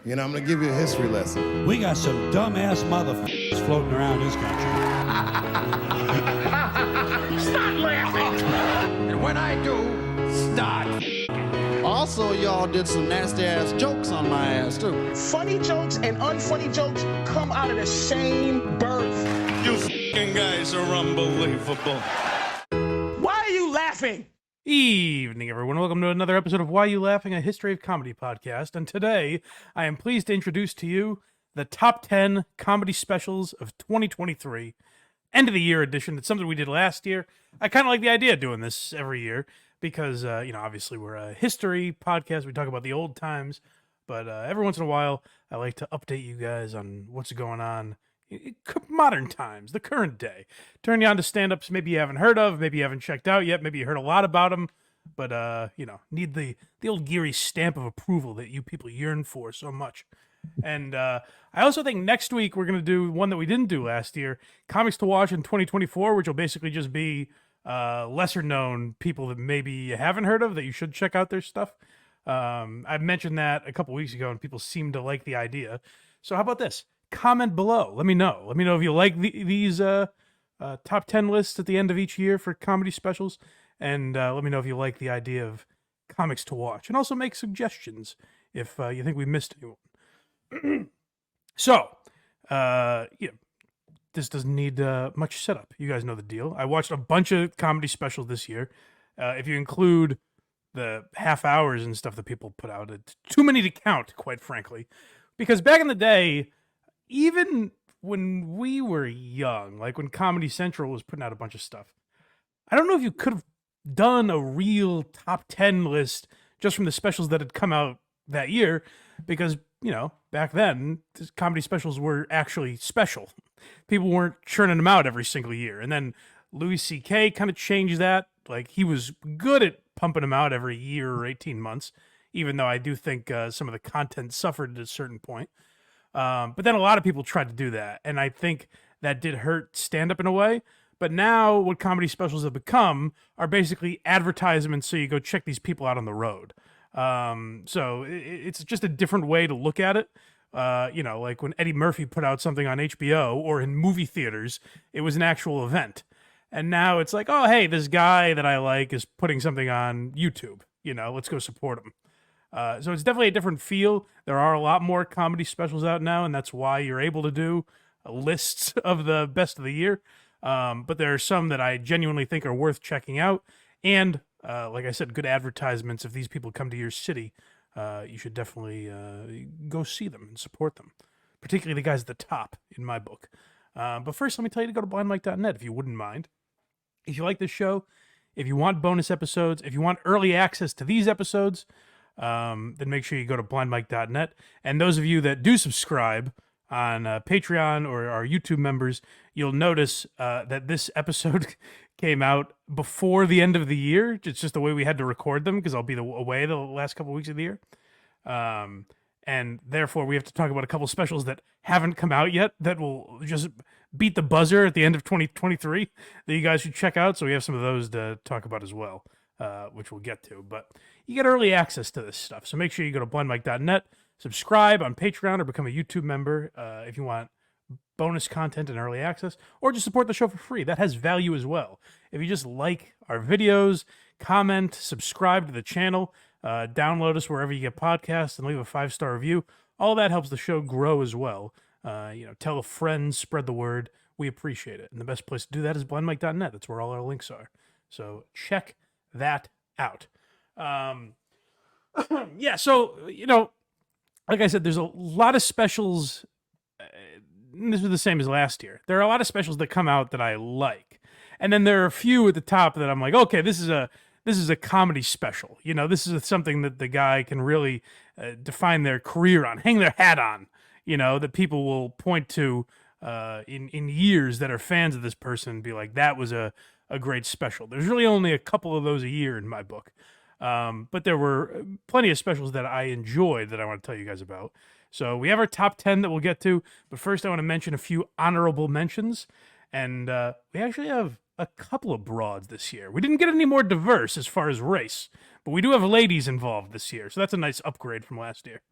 You know, I'm going to give you a history lesson. We got some dumbass motherfuckers floating around this country. Stop laughing! And when I do, start. Also, y'all did some nasty-ass jokes on my ass, too. Funny jokes and unfunny jokes come out of the same birth. You f***ing guys are unbelievable. Why are you laughing? Evening, everyone. Welcome to another episode of Why You Laughing, a History of Comedy podcast. And today, I am pleased to introduce to you the top 10 comedy specials of 2023, end of the year edition. It's something we did last year. I kind of like the idea of doing this every year because, obviously we're a history podcast. We talk about the old times, but every once in a while, I like to update you guys on what's going on modern times, the current day. Turn you on to stand-ups maybe you haven't heard of, maybe you haven't checked out yet, maybe you heard a lot about them, but need the old Geary stamp of approval that you people yearn for so much. And I also think next week we're going to do one that we didn't do last year, Comics to Watch in 2024, which will basically just be lesser known people that maybe you haven't heard of that you should check out their stuff. I mentioned that a couple weeks ago and people seemed to like the idea. So how about this? Comment below. Let me know. Let me know if you like these top 10 lists at the end of each year for comedy specials. And let me know if you like the idea of comics to watch. And also make suggestions if you think we missed anyone. So, this doesn't need much setup. You guys know the deal. I watched a bunch of comedy specials this year. If you include the half hours and stuff that people put out, it's too many to count, quite frankly. Because back in the day, even when we were young, like when Comedy Central was putting out a bunch of stuff, I don't know if you could have done a real top 10 list just from the specials that had come out that year, because, back then, comedy specials were actually special. People weren't churning them out every single year. And then Louis C.K. kind of changed that. Like, he was good at pumping them out every year or 18 months, even though I do think some of the content suffered at a certain point. But then a lot of people tried to do that, and I think that did hurt stand-up in a way. But now what comedy specials have become are basically advertisements, so you go check these people out on the road. So it's just a different way to look at it. Like when Eddie Murphy put out something on HBO or in movie theaters, it was an actual event. And now it's like, oh, hey, this guy that I like is putting something on YouTube. Let's go support him. So it's definitely a different feel. There are a lot more comedy specials out now, and that's why you're able to do lists of the best of the year. But there are some that I genuinely think are worth checking out. And like I said, good advertisements. If these people come to your city, you should definitely go see them and support them, particularly the guys at the top in my book. But first, let me tell you to go to blindmike.net if you wouldn't mind. If you like this show, if you want bonus episodes, if you want early access to these episodes, then make sure you go to blindmike.net. And those of you that do subscribe on Patreon or our YouTube members, you'll notice that this episode came out before the end of the year. It's just the way we had to record them because I'll be away the last couple weeks of the year. And therefore, we have to talk about a couple specials that haven't come out yet that will just beat the buzzer at the end of 2023 that you guys should check out. So we have some of those to talk about as well, which we'll get to. But you get early access to this stuff. So make sure you go to blindmike.net, subscribe on Patreon, or become a YouTube member if you want bonus content and early access, or just support the show for free. That has value as well. If you just like our videos, comment, subscribe to the channel, download us wherever you get podcasts, and leave a 5-star review, all that helps the show grow as well. Tell a friend, spread the word. We appreciate it. And the best place to do that is blindmike.net. That's where all our links are. So check that out. So, like I said, there's a lot of specials. This was the same as last year. There are a lot of specials that come out that I like. And then there are a few at the top that I'm like, okay, this is a comedy special. This is something that the guy can really define their career on, hang their hat on, that people will point to in years that are fans of this person and be like, that was a great special. There's really only a couple of those a year in my book. But there were plenty of specials that I enjoyed that I want to tell you guys about. So we have our top 10 that we'll get to, but first I want to mention a few honorable mentions. And we actually have a couple of broads this year. We didn't get any more diverse as far as race, but we do have ladies involved this year, so that's a nice upgrade from last year.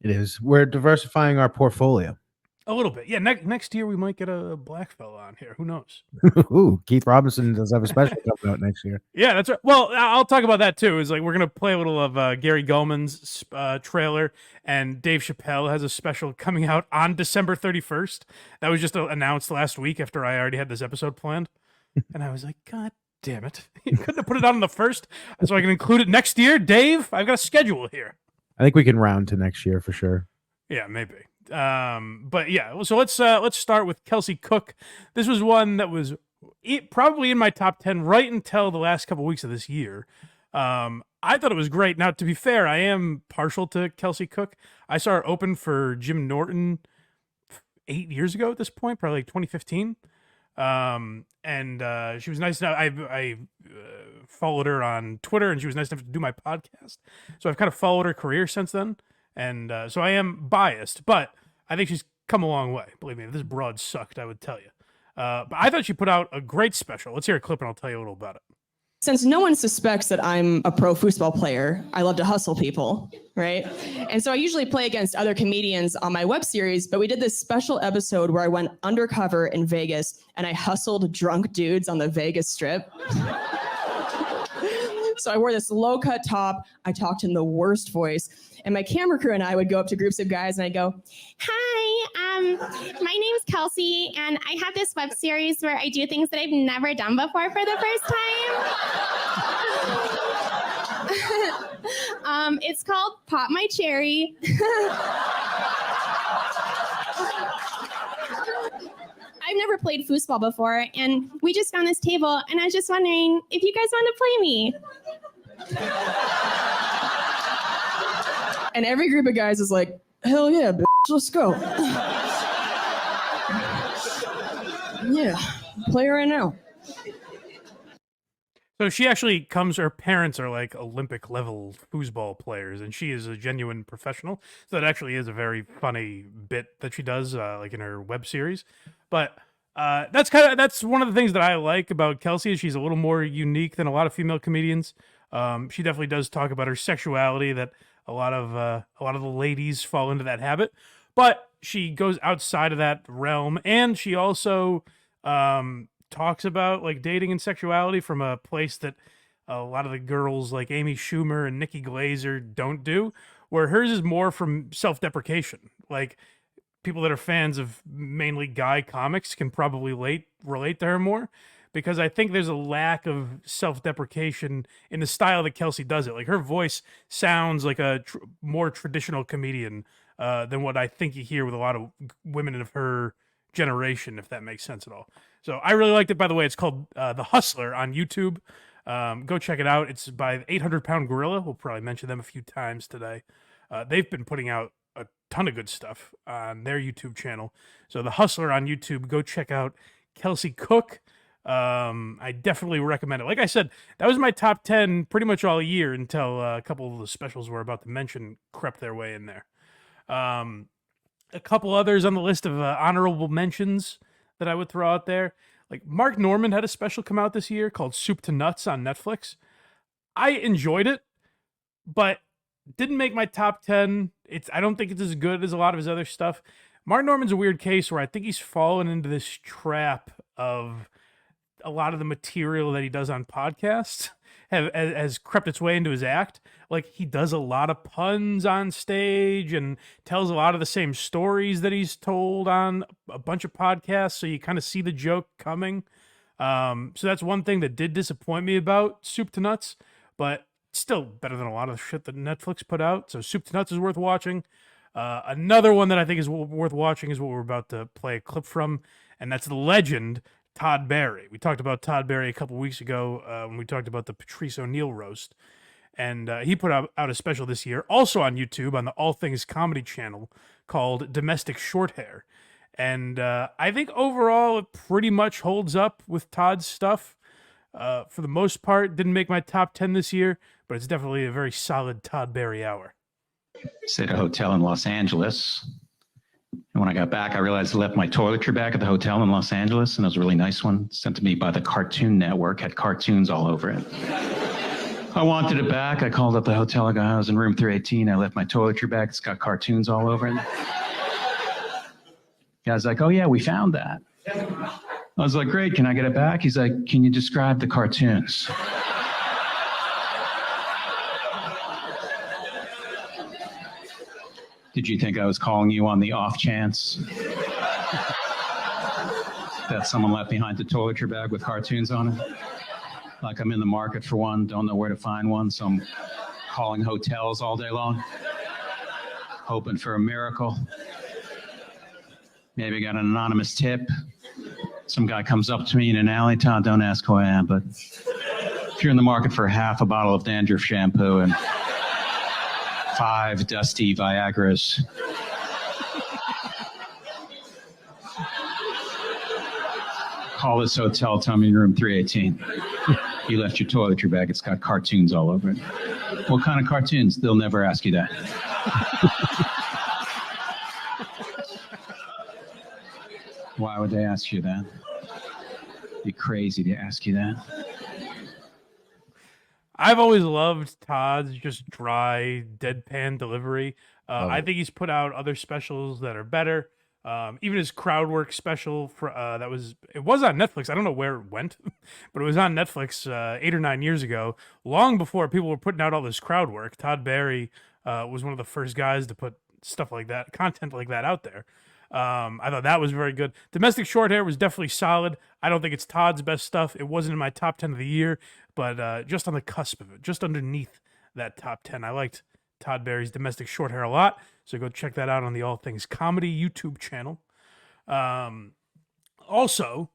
It is. We're diversifying our portfolio. A little bit. Yeah, next year we might get a black fella on here. Who knows? Ooh, Keith Robinson does have a special coming out next year. Yeah, that's right. Well, I'll talk about that too. Is like we're gonna play a little of Gary Gulman's trailer, and Dave Chappelle has a special coming out on December 31st. That was just announced last week after I already had this episode planned, and I was like, God damn it! You couldn't have put it on the first, so I can include it next year. Dave, I've got a schedule here. I think we can round to next year for sure. Yeah, maybe. But yeah, so let's start with Kelsey Cook. This was one that was probably in my top 10 right until the last couple weeks of this year. I thought it was great. Now, to be fair, I am partial to Kelsey Cook. I saw her open for Jim Norton 8 years ago at this point, probably like 2015. And she was nice enough. I followed her on Twitter, and she was nice enough to do my podcast. So I've kind of followed her career since then. And so I am biased, but I think she's come a long way. Believe me, if this broad sucked, I would tell you. But I thought she put out a great special. Let's hear a clip, and I'll tell you a little about it. Since no one suspects that I'm a pro football player, I love to hustle people, right? And so I usually play against other comedians on my web series, but we did this special episode where I went undercover in Vegas and I hustled drunk dudes on the Vegas Strip. So I wore this low-cut top. I talked in the worst voice. And my camera crew and I would go up to groups of guys and I'd go, Hi, my name's Kelsey, and I have this web series where I do things that I've never done before for the first time. It's called Pop My Cherry. I've never played foosball before, and we just found this table, and I was just wondering if you guys want to play me. And every group of guys is like, hell yeah, bitch, let's go. Yeah, play right now. So she actually her parents are like Olympic level foosball players, and she is a genuine professional. So that actually is a very funny bit that she does, like in her web series. But that's one of the things that I like about Kelsey is she's a little more unique than a lot of female comedians. She definitely does talk about her sexuality, that a lot of the ladies fall into that habit, but she goes outside of that realm, and she also talks about like dating and sexuality from a place that a lot of the girls like Amy Schumer and Nikki Glaser don't do, where hers is more from self-deprecation. Like people that are fans of mainly guy comics can probably relate to her more, because I think there's a lack of self-deprecation in the style that Kelsey does it. Like her voice sounds like a more traditional comedian than what I think you hear with a lot of women of her generation, if that makes sense at all. So I really liked it. By the way, it's called The Hustler on YouTube. Go check it out. It's by the 800-Pound Gorilla. We'll probably mention them a few times today. They've been putting out a ton of good stuff on their YouTube channel. So The Hustler on YouTube. Go check out Kelsey Cook. I definitely recommend it. Like I said, that was my top 10 pretty much all year until a couple of the specials we're about to mention crept their way in there. A couple others on the list of honorable mentions that I would throw out there. Like Mark Norman had a special come out this year called Soup to Nuts on Netflix. I enjoyed it, but didn't make my top 10. I don't think it's as good as a lot of his other stuff. Mark Norman's a weird case where I think he's fallen into this trap of a lot of the material that he does on podcasts has crept its way into his act. Like he does a lot of puns on stage and tells a lot of the same stories that he's told on a bunch of podcasts. So you kind of see the joke coming. So that's one thing that did disappoint me about Soup to Nuts, but still better than a lot of the shit that Netflix put out. So Soup to Nuts is worth watching. Another one that I think is worth watching is what we're about to play a clip from, and that's the legend Todd Barry. We talked about Todd Barry a couple weeks ago when we talked about the Patrice O'Neal roast, and he put out a special this year, also on YouTube on the All Things Comedy channel, called Domestic Short Hair. And I think overall it pretty much holds up with Todd's stuff. For the most part, didn't make my top 10 this year, but it's definitely a very solid Todd Barry hour. Stayed at a hotel in Los Angeles. And when I got back, I realized I left my toiletry bag at the hotel in Los Angeles, and it was a really nice one, sent to me by the Cartoon Network, had cartoons all over it. I wanted it back. I called up the hotel. I go, I was in room 318. I left my toiletry bag. It's got cartoons all over it. Guy's like, oh yeah, we found that. I was like, great, can I get it back? He's like, can you describe the cartoons? Did you think I was calling you on the off chance that someone left behind the toiletry bag with cartoons on it? Like I'm in the market for one, don't know where to find one, so I'm calling hotels all day long, hoping for a miracle. Maybe got an anonymous tip. Some guy comes up to me in an alley, Todd, don't ask who I am, but if you're in the market for half a bottle of dandruff shampoo and 5 dusty Viagras, call this hotel, tell me in room 318. You left your toiletry bag, it's got cartoons all over it. What kind of cartoons? They'll never ask you that. Why would they ask you that? Be crazy to ask you that. I've always loved Todd's just dry, deadpan delivery. I think he's put out other specials that are better. Even his crowd work special for it was on Netflix. I don't know where it went, but it was on Netflix 8 or 9 years ago, long before people were putting out all this crowd work. Todd Barry was one of the first guys to put stuff like that, content like that out there. I thought that was very good. Domestic Short Hair was definitely solid. I don't think it's Todd's best stuff. It wasn't in my top 10 of the year, but just on the cusp of it, just underneath that top 10. I liked Todd Barry's Domestic Short Hair a lot, so go check that out on the All Things Comedy YouTube channel. Also,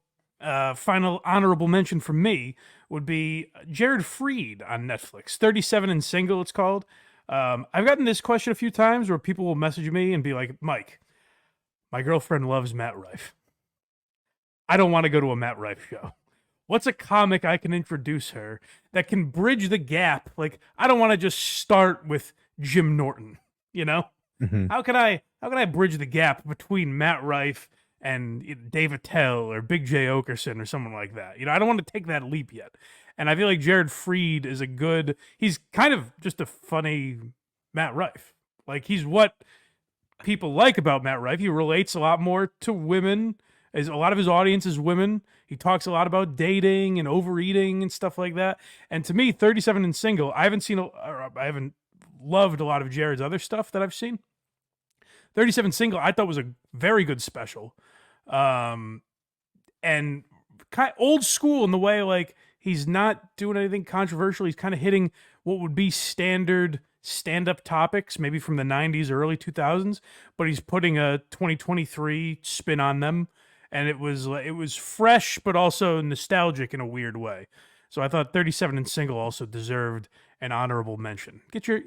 final honorable mention from me would be Jared Freed on Netflix. 37 and Single, it's called. I've gotten this question a few times where people will message me and be like, Mike, my girlfriend loves Matt Rife. I don't want to go to a Matt Rife show. What's a comic I can introduce her that can bridge the gap? Like, I don't want to just start with Jim Norton, you know? Mm-hmm. How can I bridge the gap between Matt Rife and Dave Attell or Big J. Okerson or someone like that? You know, I don't want to take that leap yet. And I feel like Jared Freed is he's kind of just a funny Matt Rife. Like, he's what people like about Matt Rife. He relates a lot more to women. As a lot of his audience is women. He talks a lot about dating and overeating and stuff like that. And to me, 37 and Single, I haven't loved a lot of Jared's other stuff that I've seen. 37 Single, I thought was a very good special. And kind of old school in the way, like, he's not doing anything controversial. He's kind of hitting what would be standard stand-up topics, maybe from the 90s or early 2000s, but he's putting a 2023 spin on them. And it was fresh, but also nostalgic in a weird way. So I thought 37 and Single also deserved an honorable mention. If your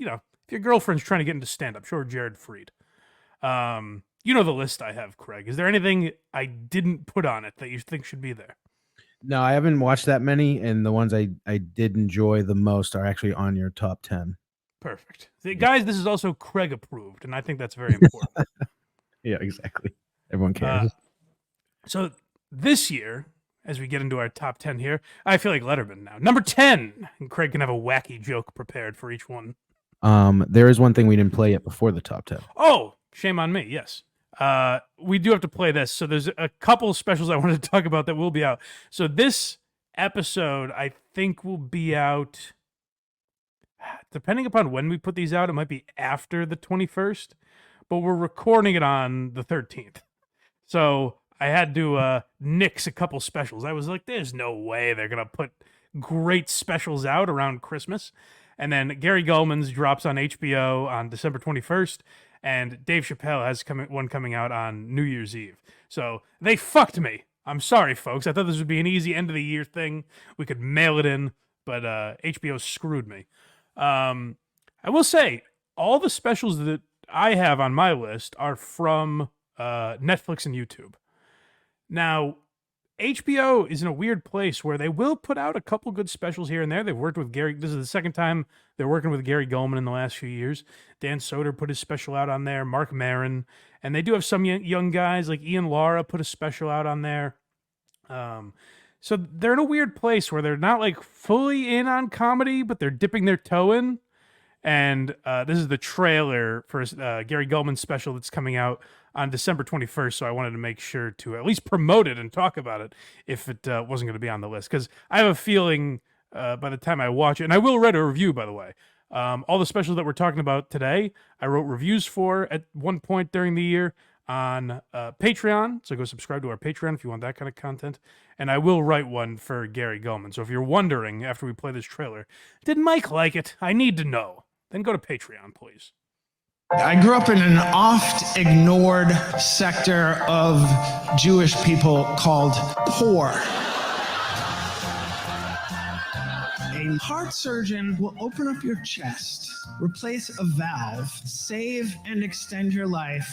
girlfriend's trying to get into stand-up, sure, Jared Freed. You know the list I have, Craig. Is there anything I didn't put on it that you think should be there? No, I haven't watched that many, and the ones I did enjoy the most are actually on your top 10. Perfect. Guys, this is also Craig approved, and I think that's very important. Yeah, exactly. Everyone cares. So this year, as we get into our top 10 here, I feel like Letterman now. Number 10, and Craig can have a wacky joke prepared for each one. There is one thing we didn't play yet before the top 10. Oh, shame on me, yes. We do have to play this. So there's a couple specials I wanted to talk about that will be out. So this episode, I think, will be out, depending upon when we put these out, it might be after the 21st, but we're recording it on the 13th. So I had to nix a couple specials. I was like, there's no way they're going to put great specials out around Christmas. And then Gary Gulman's drops on HBO on December 21st, and Dave Chappelle has one coming out on New Year's Eve. So they fucked me. I'm sorry, folks. I thought this would be an easy end-of-the-year thing. We could mail it in, but HBO screwed me. I will say, all the specials that I have on my list are from Netflix and YouTube. Now, HBO is in a weird place where they will put out a couple good specials here and there. They've worked with Gary. This is the second time they're working with Gary Gulman in the last few years. Dan Soder put his special out on there, Mark Maron. And they do have some young guys like Ian Lara put a special out on there. So they're in a weird place where they're not like fully in on comedy, but they're dipping their toe in. And this is the trailer for Gary Gulman's special that's coming out on December 21st. So I wanted to make sure to at least promote it and talk about it if it wasn't going to be on the list. Because I have a feeling by the time I watch it, and I will write a review, by the way. All the specials that we're talking about today, I wrote reviews for at one point during the year on Patreon. So go subscribe to our Patreon if you want that kind of content. And I will write one for Gary Gulman. So if you're wondering after we play this trailer, did Mike like it? I need to know. Then go to Patreon, please. I grew up in an oft ignored sector of Jewish people called poor. A heart surgeon will open up your chest, replace a valve, save and extend your life,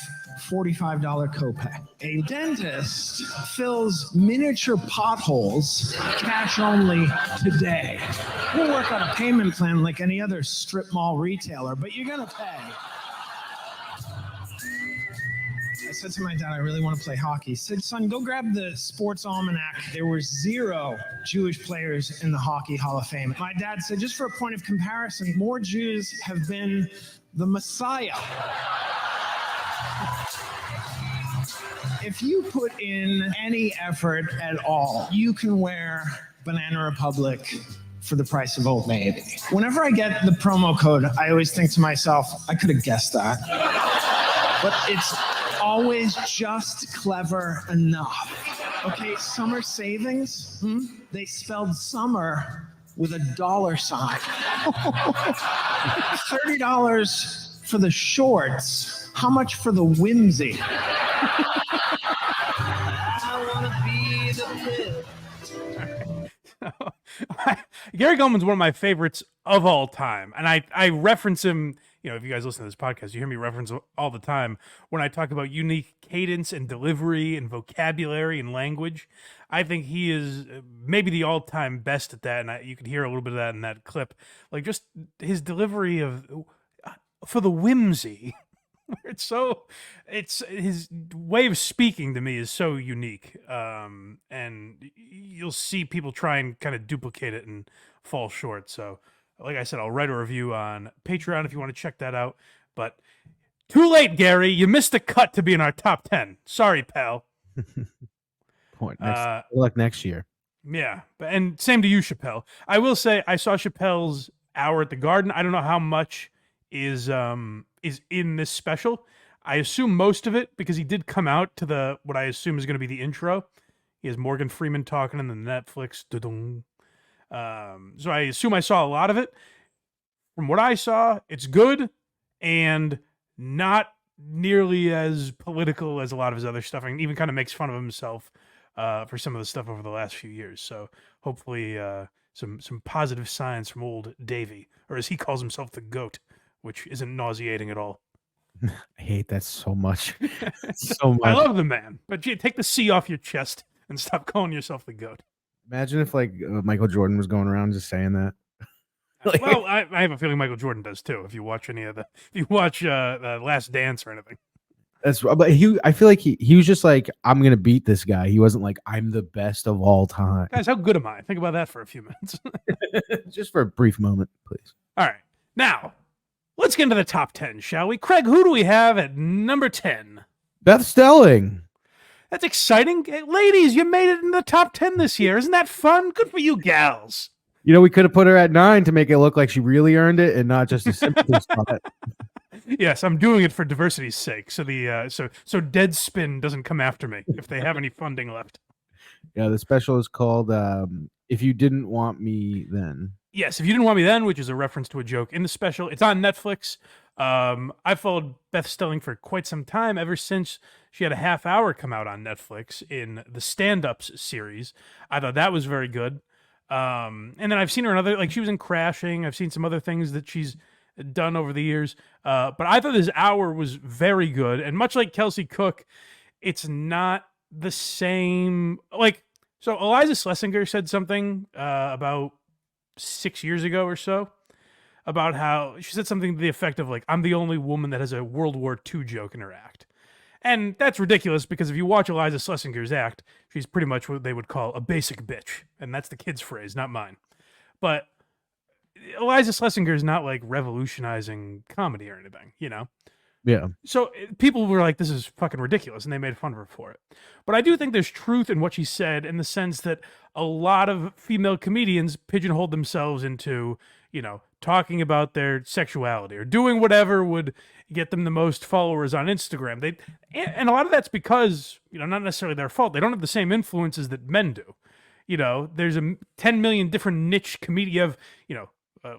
$45 copay. A dentist fills miniature potholes, cash only today. We'll work on a payment plan like any other strip mall retailer, but you're gonna pay. I said to my dad, I really want to play hockey. He said, son, go grab the sports almanac. There were 0 Jewish players in the Hockey Hall of Fame. My dad said, just for a point of comparison, more Jews have been the Messiah. If you put in any effort at all, you can wear Banana Republic for the price of Old Navy. Whenever I get the promo code, I always think to myself, I could have guessed that. But it's always just clever enough. Okay, summer savings, they spelled summer with a $. $30 for the shorts. How much for the whimsy? I wanna be the Gary Gulman's one of my favorites of all time. And I reference him, you know, if you guys listen to this podcast, you hear me reference all the time when I talk about unique cadence and delivery and vocabulary and language. I think he is maybe the all-time best at that, and you can hear a little bit of that in that clip. Like, just his delivery of for the whimsy. It's his way of speaking to me is so unique, and you'll see people try and kind of duplicate it and fall short. So, like I said, I'll write a review on Patreon if you want to check that out. But too late, Gary. You missed the cut to be in our top 10. Sorry, pal. Good luck next year. Yeah, and same to you, Chappelle. I will say I saw Chappelle's hour at the Garden. I don't know how much is in this special. I assume most of it, because he did come out to the what I assume is going to be the intro. He has Morgan Freeman talking in the Netflix. So I assume I saw a lot of it. From what I saw, it's good and not nearly as political as a lot of his other stuff, and even kind of makes fun of himself for some of the stuff over the last few years. So hopefully some positive signs from old Davey, or as he calls himself, the GOAT, which isn't nauseating at all. I hate that so much. So much. I love the man, but gee, take the C off your chest and stop calling yourself the GOAT. Imagine if like Michael Jordan was going around just saying that. Well, I have a feeling Michael Jordan does too. If you watch the Last Dance or anything. But I feel like he was just like, I'm gonna beat this guy. He wasn't like, I'm the best of all time. Guys, how good am I? Think about that for a few minutes. Just for a brief moment, please. All right, now let's get into the top 10, shall we? Craig, who do we have at number 10? Beth Stelling. That's exciting. Hey, ladies, you made it in the top 10 this year. Isn't that fun? Good for you, gals. You know, we could have put her at 9 to make it look like she really earned it and not just a sympathy spot. Yes, I'm doing it for diversity's sake. So so Deadspin doesn't come after me if they have any funding left. Yeah, the special is called If You Didn't Want Me Then. Yes, If You Didn't Want Me Then, which is a reference to a joke in the special. It's on Netflix. I've followed Beth Stelling for quite some time, ever since she had a half hour come out on Netflix in the Stand-Ups series. I thought that was very good. And then I've seen her in other, like she was in Crashing. I've seen some other things that she's done over the years. But I thought this hour was very good. And much like Kelsey Cook, it's not the same. Like, so Eliza Schlesinger said something about 6 years ago or so about how she said something to the effect of like, I'm the only woman that has a World War II joke in her act. And that's ridiculous because if you watch Eliza Schlesinger's act, she's pretty much what they would call a basic bitch. And that's the kid's phrase, not mine. But Eliza Schlesinger is not like revolutionizing comedy or anything, you know? Yeah. So people were like, this is fucking ridiculous, and they made fun of her for it. But I do think there's truth in what she said in the sense that a lot of female comedians pigeonhole themselves into, you know, talking about their sexuality or doing whatever would get them the most followers on Instagram. And a lot of that's because, you know, not necessarily their fault. They don't have the same influences that men do. You know, there's 10 million different niche comedy of, you know,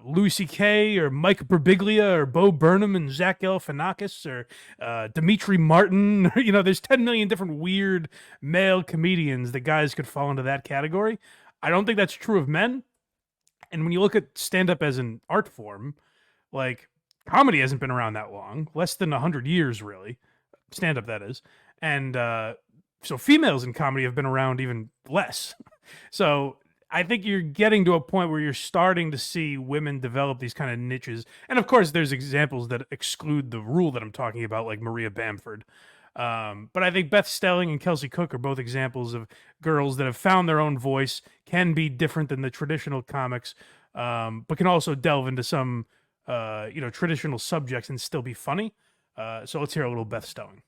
Louis C.K. or Mike Birbiglia or Bo Burnham and Zach Galifianakis or Dimitri Martin. You know, there's 10 million different weird male comedians that guys could fall into that category. I don't think that's true of men. And when you look at stand-up as an art form, like, comedy hasn't been around that long, less than 100 years, really. Stand-up, that is. And so females in comedy have been around even less. So I think you're getting to a point where you're starting to see women develop these kind of niches. And of course, there's examples that exclude the rule that I'm talking about, like Maria Bamford. But I think Beth Stelling and Kelsey Cook are both examples of girls that have found their own voice, can be different than the traditional comics, but can also delve into some, you know, traditional subjects and still be funny. So let's hear a little Beth Stelling.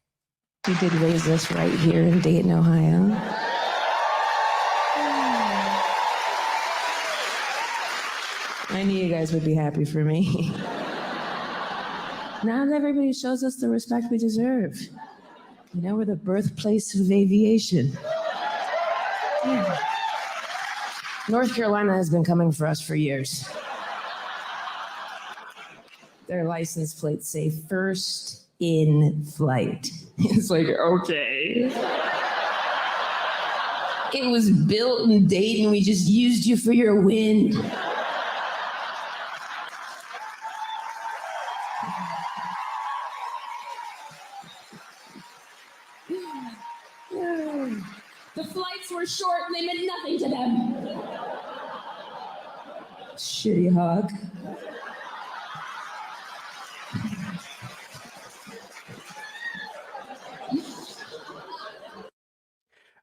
We did raise us right here in Dayton, Ohio. I knew you guys would be happy for me. Not everybody shows us the respect we deserve. You know, we're the birthplace of aviation. Yeah. North Carolina has been coming for us for years. Their license plates say first in flight. It's like, okay. It was built in Dayton. We just used you for your wind. The flights were short and they meant nothing to them. Shitty hog.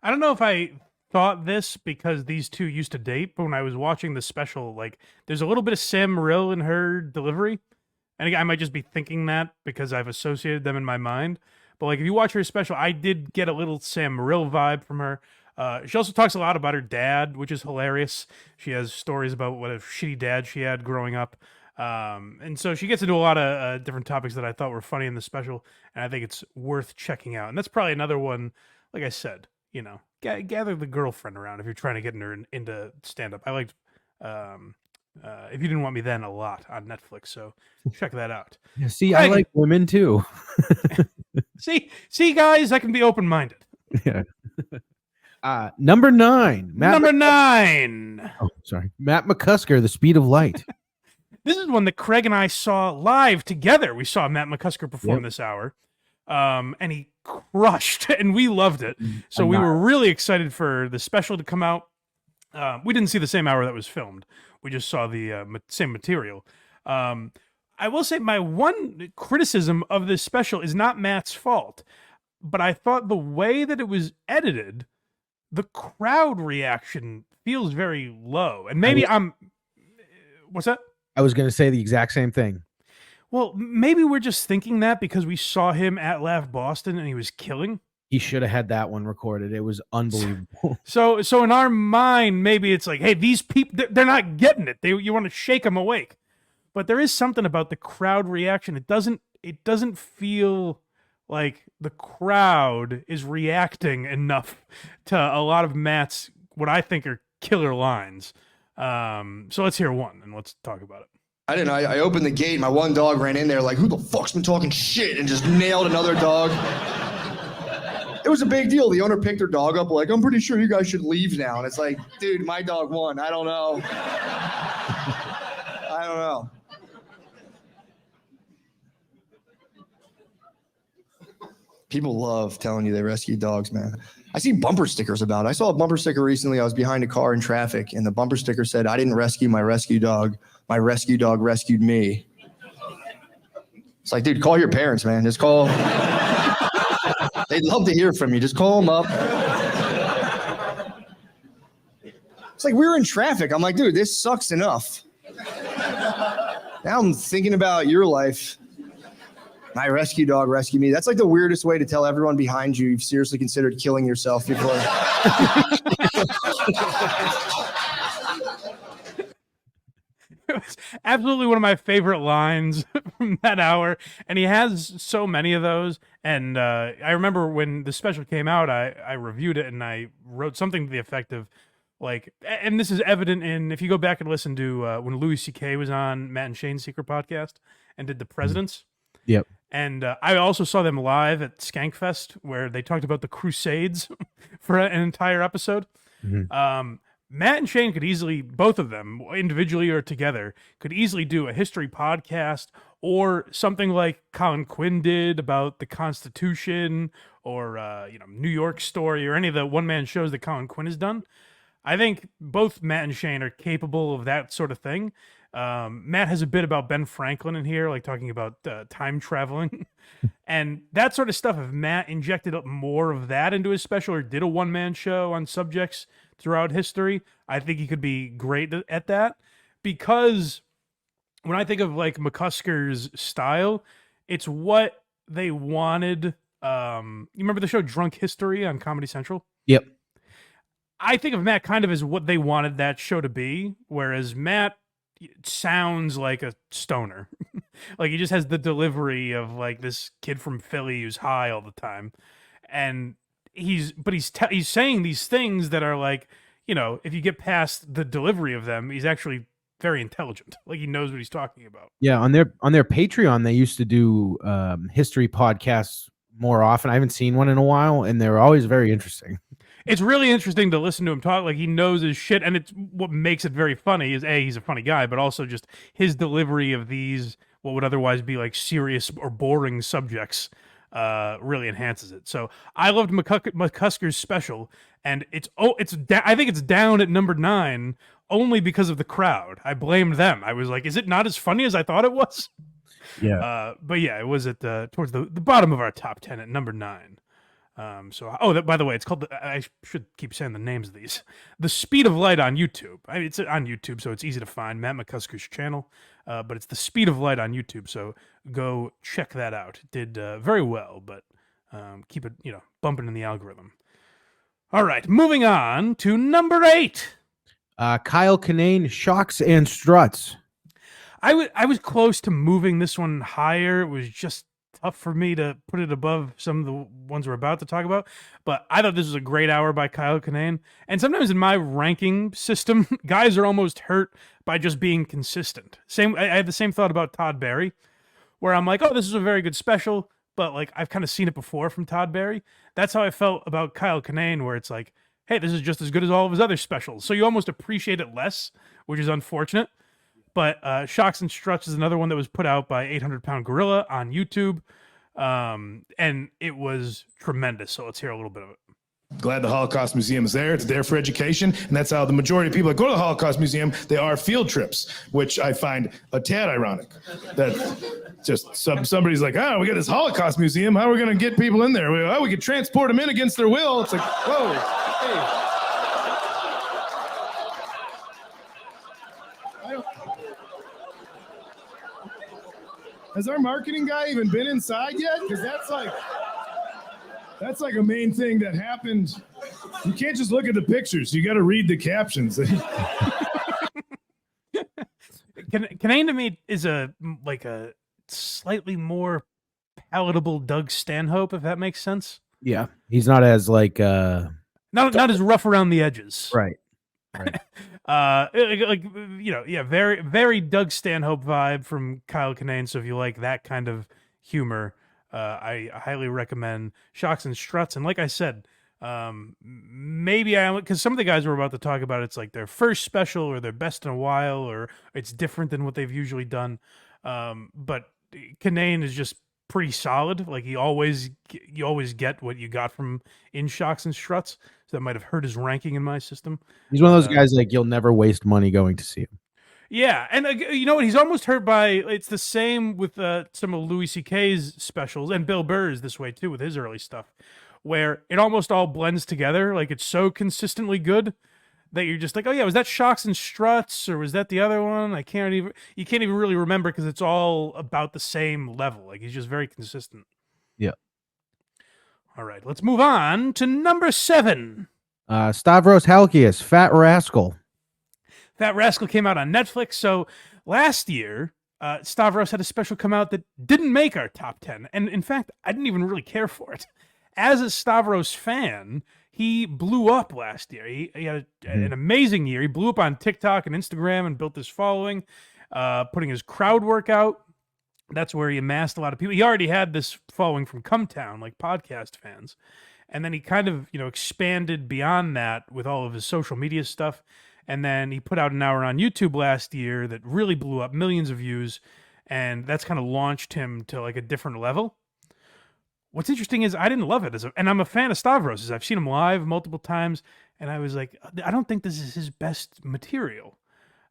I don't know if I thought this because these two used to date, but when I was watching the special, like, there's a little bit of Sam Morril in her delivery. And again, I might just be thinking that because I've associated them in my mind. But like, if you watch her special, I did get a little Sam Morril vibe from her. She also talks a lot about her dad, which is hilarious. She has stories about what a shitty dad she had growing up. And so she gets into a lot of different topics that I thought were funny in the special, and I think it's worth checking out. And that's probably another one, like I said, you know, gather the girlfriend around if you're trying to get into stand-up. I liked If You Didn't Want Me Then a lot on Netflix, so check that out. Yeah, see, I like women too. see, guys, I can be open-minded. Yeah. Number 9. Number 9. Oh, sorry. Matt McCusker, The Speed of Light. This is one that Craig and I saw live together. We saw Matt McCusker perform this hour, and he crushed, and we loved it. So we were really excited for the special to come out. We didn't see the same hour that was filmed. We just saw the same material. I will say my one criticism of this special is not Matt's fault, but I thought the way that it was edited, the crowd reaction feels very low. And maybe what's that? I was going to say the exact same thing. Well, maybe we're just thinking that because we saw him at Laugh Boston and he was killing. He should have had that one recorded. It was unbelievable. So in our mind, maybe it's like, hey, these people, they're not getting it. You want to shake them awake. But there is something about the crowd reaction. It doesn't feel like the crowd is reacting enough to a lot of Matt's, what I think are killer lines. So let's hear one and let's talk about it. I didn't know. I opened the gate. My one dog ran in there like, who the fuck's been talking shit? And just nailed another dog. It was a big deal. The owner picked her dog up like, I'm pretty sure you guys should leave now. And it's like, dude, my dog won. I don't know. I don't know. People love telling you they rescue dogs, man. I see bumper stickers about it. I saw a bumper sticker recently. I was behind a car in traffic, and the bumper sticker said, I didn't rescue my rescue dog. My rescue dog rescued me. It's like, dude, call your parents, man. Just call. They'd love to hear from you. Just call them up. It's like we were in traffic. I'm like, dude, this sucks enough. Now I'm thinking about your life. My rescue dog rescued me. That's like the weirdest way to tell everyone behind you you've seriously considered killing yourself before. It was absolutely one of my favorite lines from that hour, and he has so many of those. And I remember when the special came out, I reviewed it and I wrote something to the effect of, like, and this is evident in, if you go back and listen to when Louis C.K. was on Matt and Shane's Secret Podcast and did the Presidents. Yep. And I also saw them live at Skankfest where they talked about the Crusades for an entire episode. Matt and Shane could easily, both of them, individually or together, could easily do a history podcast or something like Colin Quinn did about the Constitution or, New York Story or any of the one-man shows that Colin Quinn has done. I think both Matt and Shane are capable of that sort of thing. Matt has a bit about Ben Franklin in here, like talking about time traveling and that sort of stuff. If Matt injected up more of that into his special or did a one-man show on subjects throughout history, I think he could be great at that, because when I think of like McCusker's style, it's what they wanted. You remember the show Drunk History on Comedy Central? Yep. I think of Matt kind of as what they wanted that show to be, whereas Matt sounds like a stoner. Like he just has the delivery of like this kid from Philly who's high all the time. And he's saying these things that are like, if you get past the delivery of them, he's actually very intelligent. Like he knows what he's talking about. Yeah, on their Patreon, they used to do history podcasts more often. I haven't seen one in a while, and they're always very interesting. It's really interesting to listen to him talk. Like he knows his shit, and it's what makes it very funny is he's a funny guy, but also just his delivery of these what would otherwise be like serious or boring subjects really enhances it. So I loved McCusker's special, and I think it's down at number 9 only because of the crowd. I blamed them. I was like, is it not as funny as I thought it was? Yeah. But yeah, it was at towards the bottom of our top 10 at number 9. By the way, it's called I should keep saying the names of these. The Speed of Light on YouTube. It's on YouTube, so it's easy to find. Matt McCusker's channel, but it's The Speed of Light on YouTube. So go check that out. It did very well, but keep it bumping in the algorithm. All right, moving on to number 8. Kyle Kinane, Shocks and Struts. I was close to moving this one higher. It was just tough for me to put it above some of the ones we're about to talk about, but I thought this was a great hour by Kyle Kinane. And sometimes in my ranking system, guys are almost hurt by just being consistent. I had the same thought about Todd Barry, where I'm like, oh, this is a very good special, but like I've kind of seen it before from Todd Barry. That's how I felt about Kyle Kinane, where it's like, hey, this is just as good as all of his other specials. So you almost appreciate it less, which is unfortunate. But Shocks and Struts is another one that was put out by 800 Pound Gorilla on YouTube. And it was tremendous. So let's hear a little bit of it. Glad the Holocaust Museum is there. It's there for education. And that's how the majority of people that go to the Holocaust Museum, they are field trips, which I find a tad ironic. That just somebody's like, we got this Holocaust Museum. How are we going to get people in there? We could transport them in against their will. It's like, whoa, hey. Has our marketing guy even been inside yet? Because that's like a main thing that happened. You can't just look at the pictures. You got to read the captions. Kinane to me is a slightly more palatable Doug Stanhope, if that makes sense. Yeah, he's not as like not as rough around the edges. Right. Very, very Doug Stanhope vibe from Kyle Kinane. So if you like that kind of humor, I highly recommend Shocks and Struts. And like I said, because some of the guys we're about to talk about, it's like their first special or their best in a while, or it's different than what they've usually done. But Kinane is just pretty solid. Like you always get what you got from in Shocks and Struts. So that might have hurt his ranking in my system. He's one of those guys like you'll never waste money going to see him. Yeah, and you know what? He's almost hurt by. It's the same with some of Louis C.K.'s specials, and Bill Burr is this way too with his early stuff, where it almost all blends together. Like it's so consistently good that you're just like, oh yeah, was that Shocks and Struts or was that the other one? You can't even really remember because it's all about the same level. Like he's just very consistent. Yeah. All right, let's move on to number 7. Stavros Halkias, Fat Rascal. Fat Rascal came out on Netflix. So last year, Stavros had a special come out that didn't make our top 10. And in fact, I didn't even really care for it. As a Stavros fan, he blew up last year. He had an amazing year. He blew up on TikTok and Instagram and built his following, putting his crowd work out. That's where he amassed a lot of people. He already had this following from Cumtown, like podcast fans. And then he kind of, expanded beyond that with all of his social media stuff. And then he put out an hour on YouTube last year that really blew up, millions of views. And that's kind of launched him to like a different level. What's interesting is I didn't love it, and I'm a fan of Stavros. I've seen him live multiple times, and I was like, I don't think this is his best material.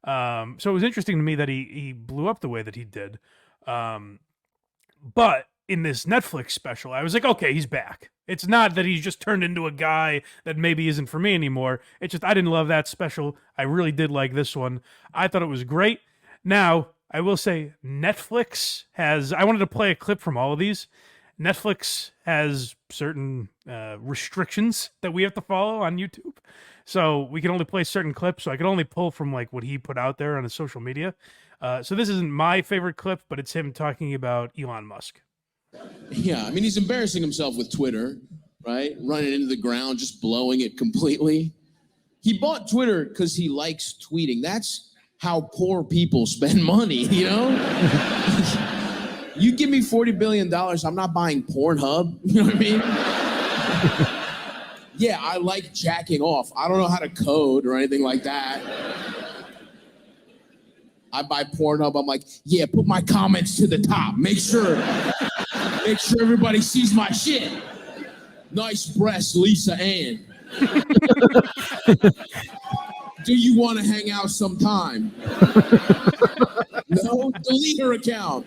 So it was interesting to me that he blew up the way that he did. But in this Netflix special, I was like, okay, he's back. It's not that he's just turned into a guy that maybe isn't for me anymore. It's just I didn't love that special. I really did like this one. I thought it was great. Now, I will say Netflix has... I wanted to play a clip from all of these. Netflix has certain restrictions that we have to follow on YouTube. So we can only play certain clips. So I can only pull from like what he put out there on his social media. So this isn't my favorite clip, but it's him talking about Elon Musk. Yeah, I mean, he's embarrassing himself with Twitter, right? Running into the ground, just blowing it completely. He bought Twitter because he likes tweeting. That's how poor people spend money, you know? You give me $40 billion, I'm not buying Pornhub. You know what I mean? Yeah, I like jacking off. I don't know how to code or anything like that. I buy Pornhub, I'm like, yeah, put my comments to the top. Make sure everybody sees my shit. Nice breasts, Lisa Ann. Do you want to hang out sometime? No? Delete her account.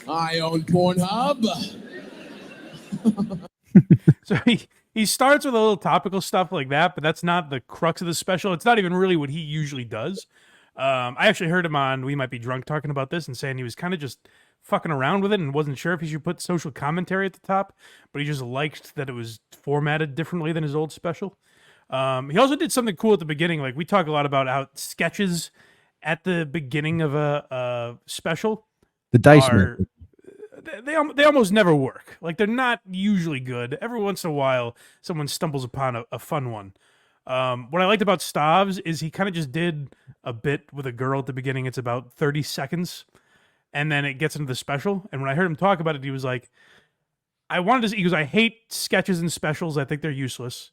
I own Pornhub. So he starts with a little topical stuff like that, but that's not the crux of the special. It's not even really what he usually does. I actually heard him on We Might Be Drunk talking about this and saying he was kind of just fucking around with it and wasn't sure if he should put social commentary at the top, but he just liked that it was formatted differently than his old special. He also did something cool at the beginning. Like we talk a lot about how sketches at the beginning of a special, The Dice Method. they almost never work. Like they're not usually good. Every once in a while, someone stumbles upon a fun one. What I liked about Stavs is he kind of just did a bit with a girl at the beginning. It's about 30 seconds, and then it gets into the special. And when I heard him talk about it, he was like, he goes, I hate sketches and specials. I think they're useless.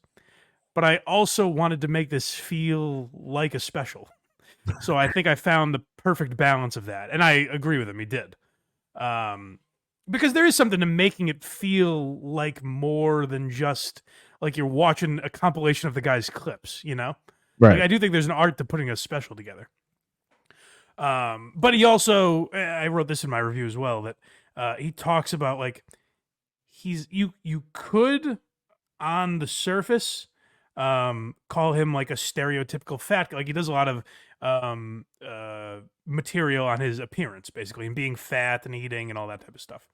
But I also wanted to make this feel like a special. So I think I found the perfect balance of that. And I agree with him. He did. Because there is something to making it feel like more than just like you're watching a compilation of the guy's clips, you know? Right. Like, I do think there's an art to putting a special together. But he also, I wrote this in my review as well, that he talks about like, you could on the surface call him like a stereotypical fat guy. Like he does a lot of material on his appearance, basically, and being fat and eating and all that type of stuff.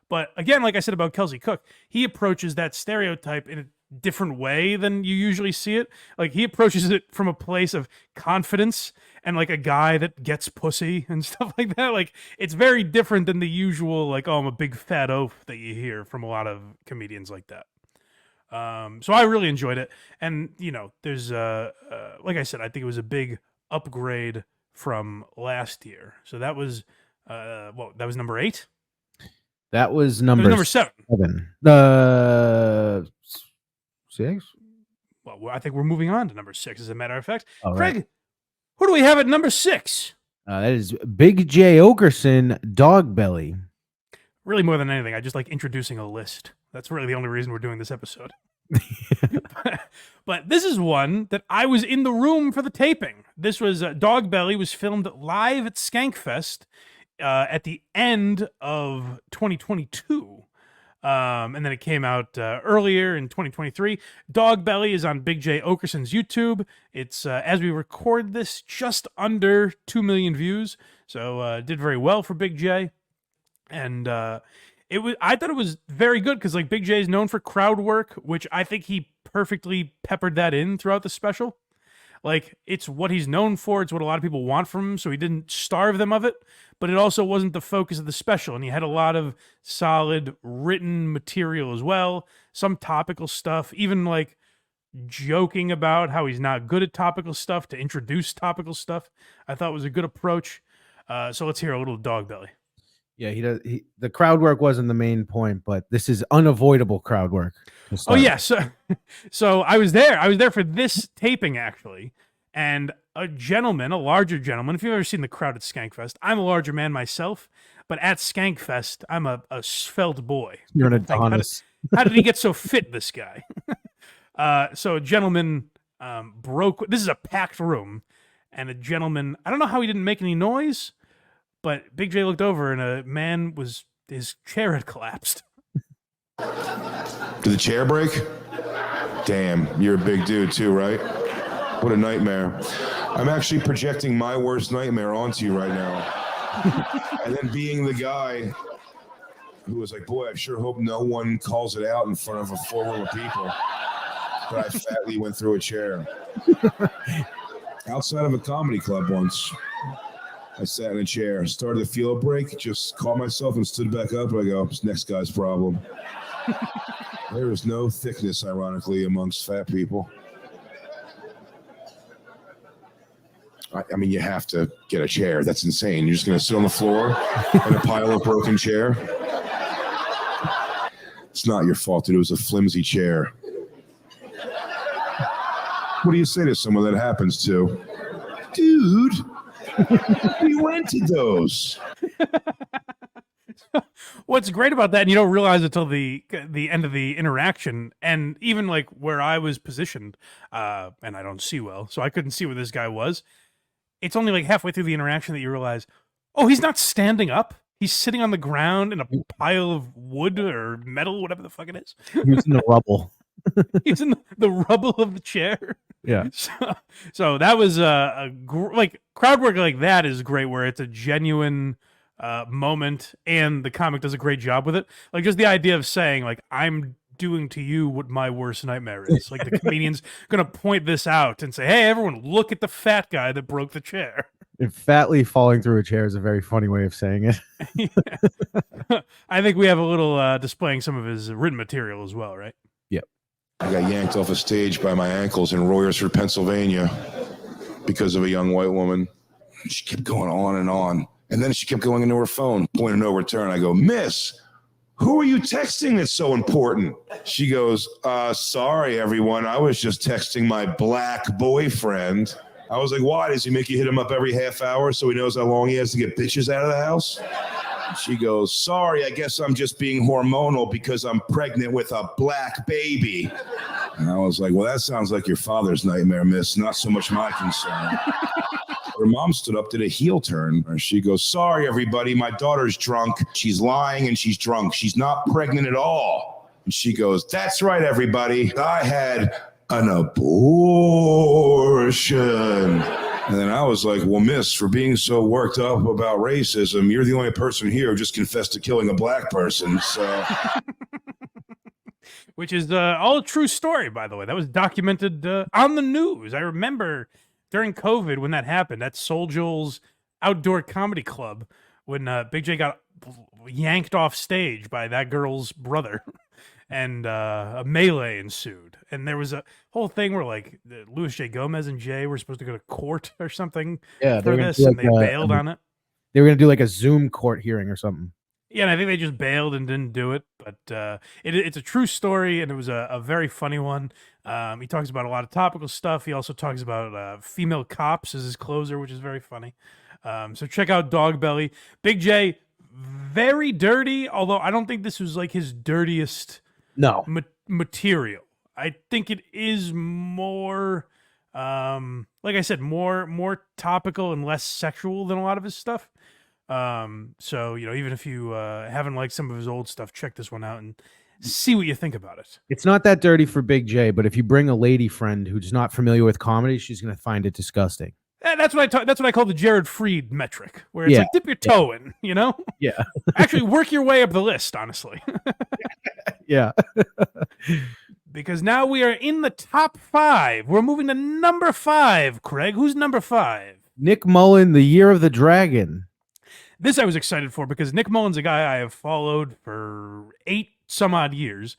But again, like I said about Kelsey Cook, he approaches that stereotype in a different way than you usually see it. Like he approaches it from a place of confidence and like a guy that gets pussy and stuff like that. Like it's very different than the usual, like, oh, I'm a big fat oaf that you hear from a lot of comedians like that. So I really enjoyed it. And, you know, there's, like I said, I think it was a big upgrade from last year. So that was, that was number 8? That was number 7. 6? Well, I think we're moving on to number 6, as a matter of fact. All Craig, right. who do we have at number 6? That is Big J. Okerson, Dog Belly. Really, more than anything, I just like introducing a list. That's really the only reason we're doing this episode. But this is one that I was in the room for the taping. This was Dog Belly was filmed live at Skankfest at the end of 2022. And then it came out earlier in 2023. Dog Belly is on Big J Okerson's YouTube. It's, as we record this, just under 2 million views. So did very well for Big J. And I thought it was very good because like Big J is known for crowd work, which I think he perfectly peppered that in throughout the special. Like, it's what he's known for. It's what a lot of people want from him, so he didn't starve them of it. But it also wasn't the focus of the special, and he had a lot of solid written material as well. Some topical stuff, even, like, joking about how he's not good at topical stuff to introduce topical stuff. I thought was a good approach. So let's hear a little Dog Belly. Yeah, the crowd work wasn't the main point, but this is unavoidable crowd work. Oh yeah, so I was there. I was there for this taping actually, and a larger gentleman. If you've ever seen the crowd at Skankfest, I'm a larger man myself, but at Skankfest, I'm a svelte boy. You're an Adonis. How did he get so fit? This guy. So a gentleman broke. This is a packed room, and a gentleman. I don't know how he didn't make any noise. But Big J looked over and a man his chair had collapsed. Did the chair break? Damn, you're a big dude too, right? What a nightmare. I'm actually projecting my worst nightmare onto you right now. And then being the guy who was like, boy, I sure hope no one calls it out in front of a full room of people. But I fatly went through a chair. Outside of a comedy club once. I sat in a chair, started to feel a break, just caught myself and stood back up, and I go, it's next guy's problem. There is no thickness, ironically, amongst fat people. I mean, you have to get a chair. That's insane. You're just going to sit on the floor in a pile of broken chair? It's not your fault, dude. It was a flimsy chair. What do you say to someone that happens to? Dude, we rented those. What's great about that, and you don't realize it until the end of the interaction, and even like where I was positioned, and I don't see well, so I couldn't see where this guy was. It's only like halfway through the interaction that you realize, oh, he's not standing up. He's sitting on the ground in a pile of wood or metal, whatever the fuck it is. He's in the rubble. He's in the rubble of the chair. Yeah. So that was like crowd work like that is great, where it's a genuine moment, and the comic does a great job with it. Like just the idea of saying like, I'm doing to you what my worst nightmare is. Like the comedian's gonna point this out and say, hey, everyone, look at the fat guy that broke the chair. And fatly falling through a chair is a very funny way of saying it. Yeah. I think we have a little displaying some of his written material as well, right? Yep. I got yanked off a stage by my ankles in Royersford, Pennsylvania because of a young white woman. She kept going on. And then she kept going into her phone, point of no return. I go, Miss, who are you texting that's so important? She goes, sorry, everyone. I was just texting my black boyfriend. I was like, why? Does he make you hit him up every half hour so he knows how long he has to get bitches out of the house? She goes, sorry, I guess I'm just being hormonal because I'm pregnant with a black baby. And I was like, well, that sounds like your father's nightmare, miss, not so much my concern. Her mom stood up, did a heel turn. And she goes, sorry, everybody, my daughter's drunk. She's lying and she's drunk. She's not pregnant at all. And she goes, that's right, everybody. I had an abortion. And then I was like, well, miss, for being so worked up about racism, you're the only person here who just confessed to killing a black person. So, which is all a true story, by the way. That was documented on the news. I remember during COVID when that happened at Soul Joel's outdoor comedy club when Big J got yanked off stage by that girl's brother. And a melee ensued. And there was a whole thing where, like, Louis J. Gomez and Jay were supposed to go to court or something for this, and they bailed on it. They were going to do, like, a Zoom court hearing or something. Yeah, and I think they just bailed and didn't do it. But it's a true story, and it was a very funny one. He talks about a lot of topical stuff. He also talks about female cops as his closer, which is very funny. So check out Dog Belly. Big J, very dirty, although I don't think this was, like, his dirtiest... No material. I think it is more, like I said, more topical and less sexual than a lot of his stuff. So even if you haven't liked some of his old stuff, check this one out and see what you think about it. It's not that dirty for Big J, but if you bring a lady friend who's not familiar with comedy, she's going to find it disgusting. That's what I call the Jared Freed metric, where it's like dip your toe in, Yeah. Actually, work your way up the list, honestly. Yeah. Because now we are in the top 5. We're moving to number 5. Craig, who's number 5? Nick Mullen, The Year of the Dragon. This I was excited for because Nick Mullen's a guy I have followed for 8 some odd years.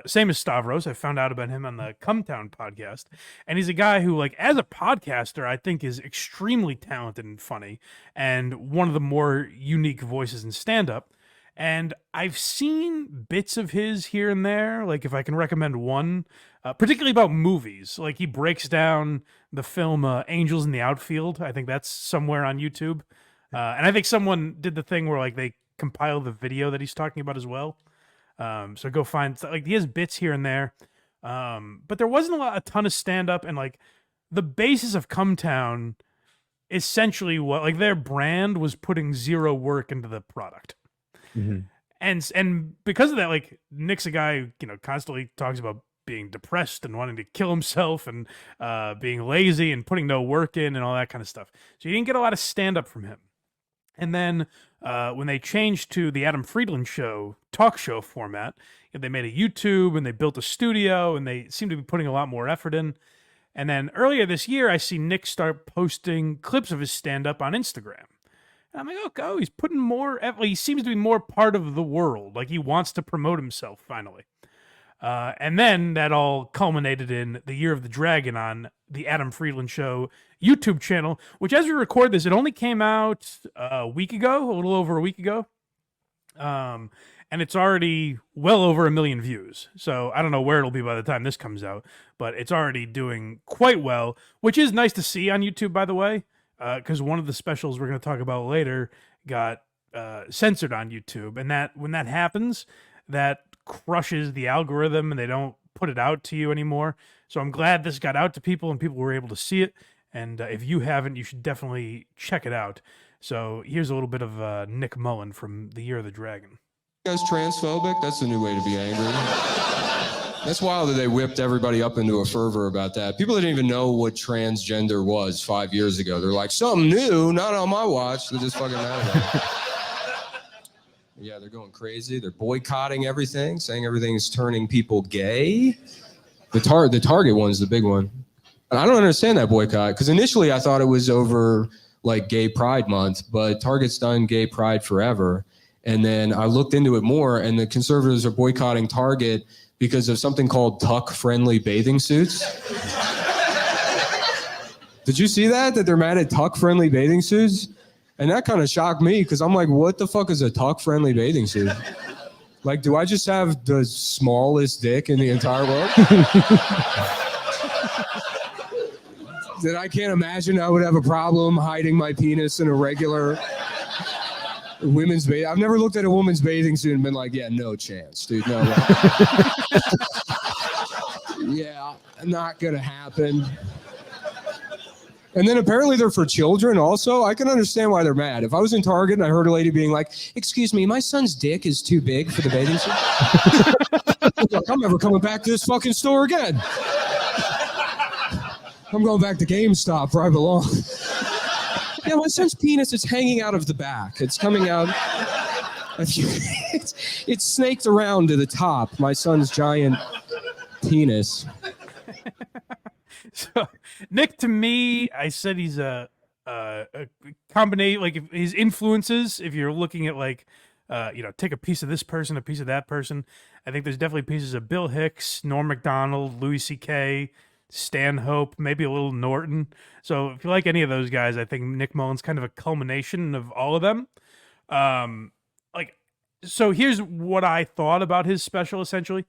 Same as Stavros. I found out about him on the Cumtown podcast. And he's a guy who, like, as a podcaster, I think is extremely talented and funny and one of the more unique voices in stand-up. And I've seen bits of his here and there, like if I can recommend one, particularly about movies. Like he breaks down the film Angels in the Outfield. I think that's somewhere on YouTube. And I think someone did the thing where like they compile the video that he's talking about as well. So go find, like, he has bits here and there. But there wasn't a ton of stand-up, and like the basis of Cumtown, essentially what, like, their brand was putting zero work into the product. Mm-hmm. And because of that, like, Nick's a guy who, constantly talks about being depressed and wanting to kill himself and being lazy and putting no work in and all that kind of stuff. So you didn't get a lot of stand-up from him. And then when they changed to the Adam Friedland show, talk show format, they made a YouTube and they built a studio and they seem to be putting a lot more effort in. And then earlier this year, I see Nick start posting clips of his stand-up on Instagram. And I'm like, oh, he's putting more, he seems to be more part of the world. Like he wants to promote himself finally. And then that all culminated in The Year of the Dragon on the Adam Friedland Show YouTube channel, which as we record this, it only came out a little over a week ago. And it's already well over 1 million views. So I don't know where it'll be by the time this comes out, but it's already doing quite well, which is nice to see on YouTube, by the way, because one of the specials we're going to talk about later got censored on YouTube. And that when that happens, that crushes the algorithm and they don't put it out to you anymore. So I'm glad this got out to people and people were able to see it. And if you haven't, you should definitely check it out. So here's a little bit of Nick Mullen from The Year of the Dragon. You guys transphobic? That's the new way to be angry. That's wild that they whipped everybody up into a fervor about that. People didn't even know what transgender was 5 years ago. They're like, something new, not on my watch. They're just fucking mad about it. Yeah, they're going crazy. They're boycotting everything, saying everything's turning people gay. The Target one's the big one. And I don't understand that boycott, because initially I thought it was over like Gay Pride Month, but Target's done Gay Pride forever. And then I looked into it more, and the conservatives are boycotting Target because of something called tuck-friendly bathing suits. Did you see that they're mad at tuck-friendly bathing suits? And that kind of shocked me, because I'm like, what the fuck is a tuck-friendly bathing suit? Like, do I just have the smallest dick in the entire world? That I can't imagine I would have a problem hiding my penis in a regular women's bathing. I've never looked at a woman's bathing suit and been like, yeah, no chance, dude, no way. Yeah, not gonna happen. And then apparently they're for children also. I can understand why they're mad. If I was in Target and I heard a lady being like, excuse me, my son's dick is too big for the bathing suit. Like, I'm never coming back to this fucking store again. I'm going back to GameStop where I belong. Yeah, my son's penis is hanging out of the back. It's coming out. It's snaked around to the top. My son's giant penis. So, Nick, to me, I said he's a combination, like his influences, if you're looking at like, take a piece of this person, a piece of that person. I think there's definitely pieces of Bill Hicks, Norm Macdonald, Louis C.K., Stanhope, maybe a little Norton. So if you like any of those guys, I think Nick Mullen's kind of a culmination of all of them. So here's what I thought about his special, essentially,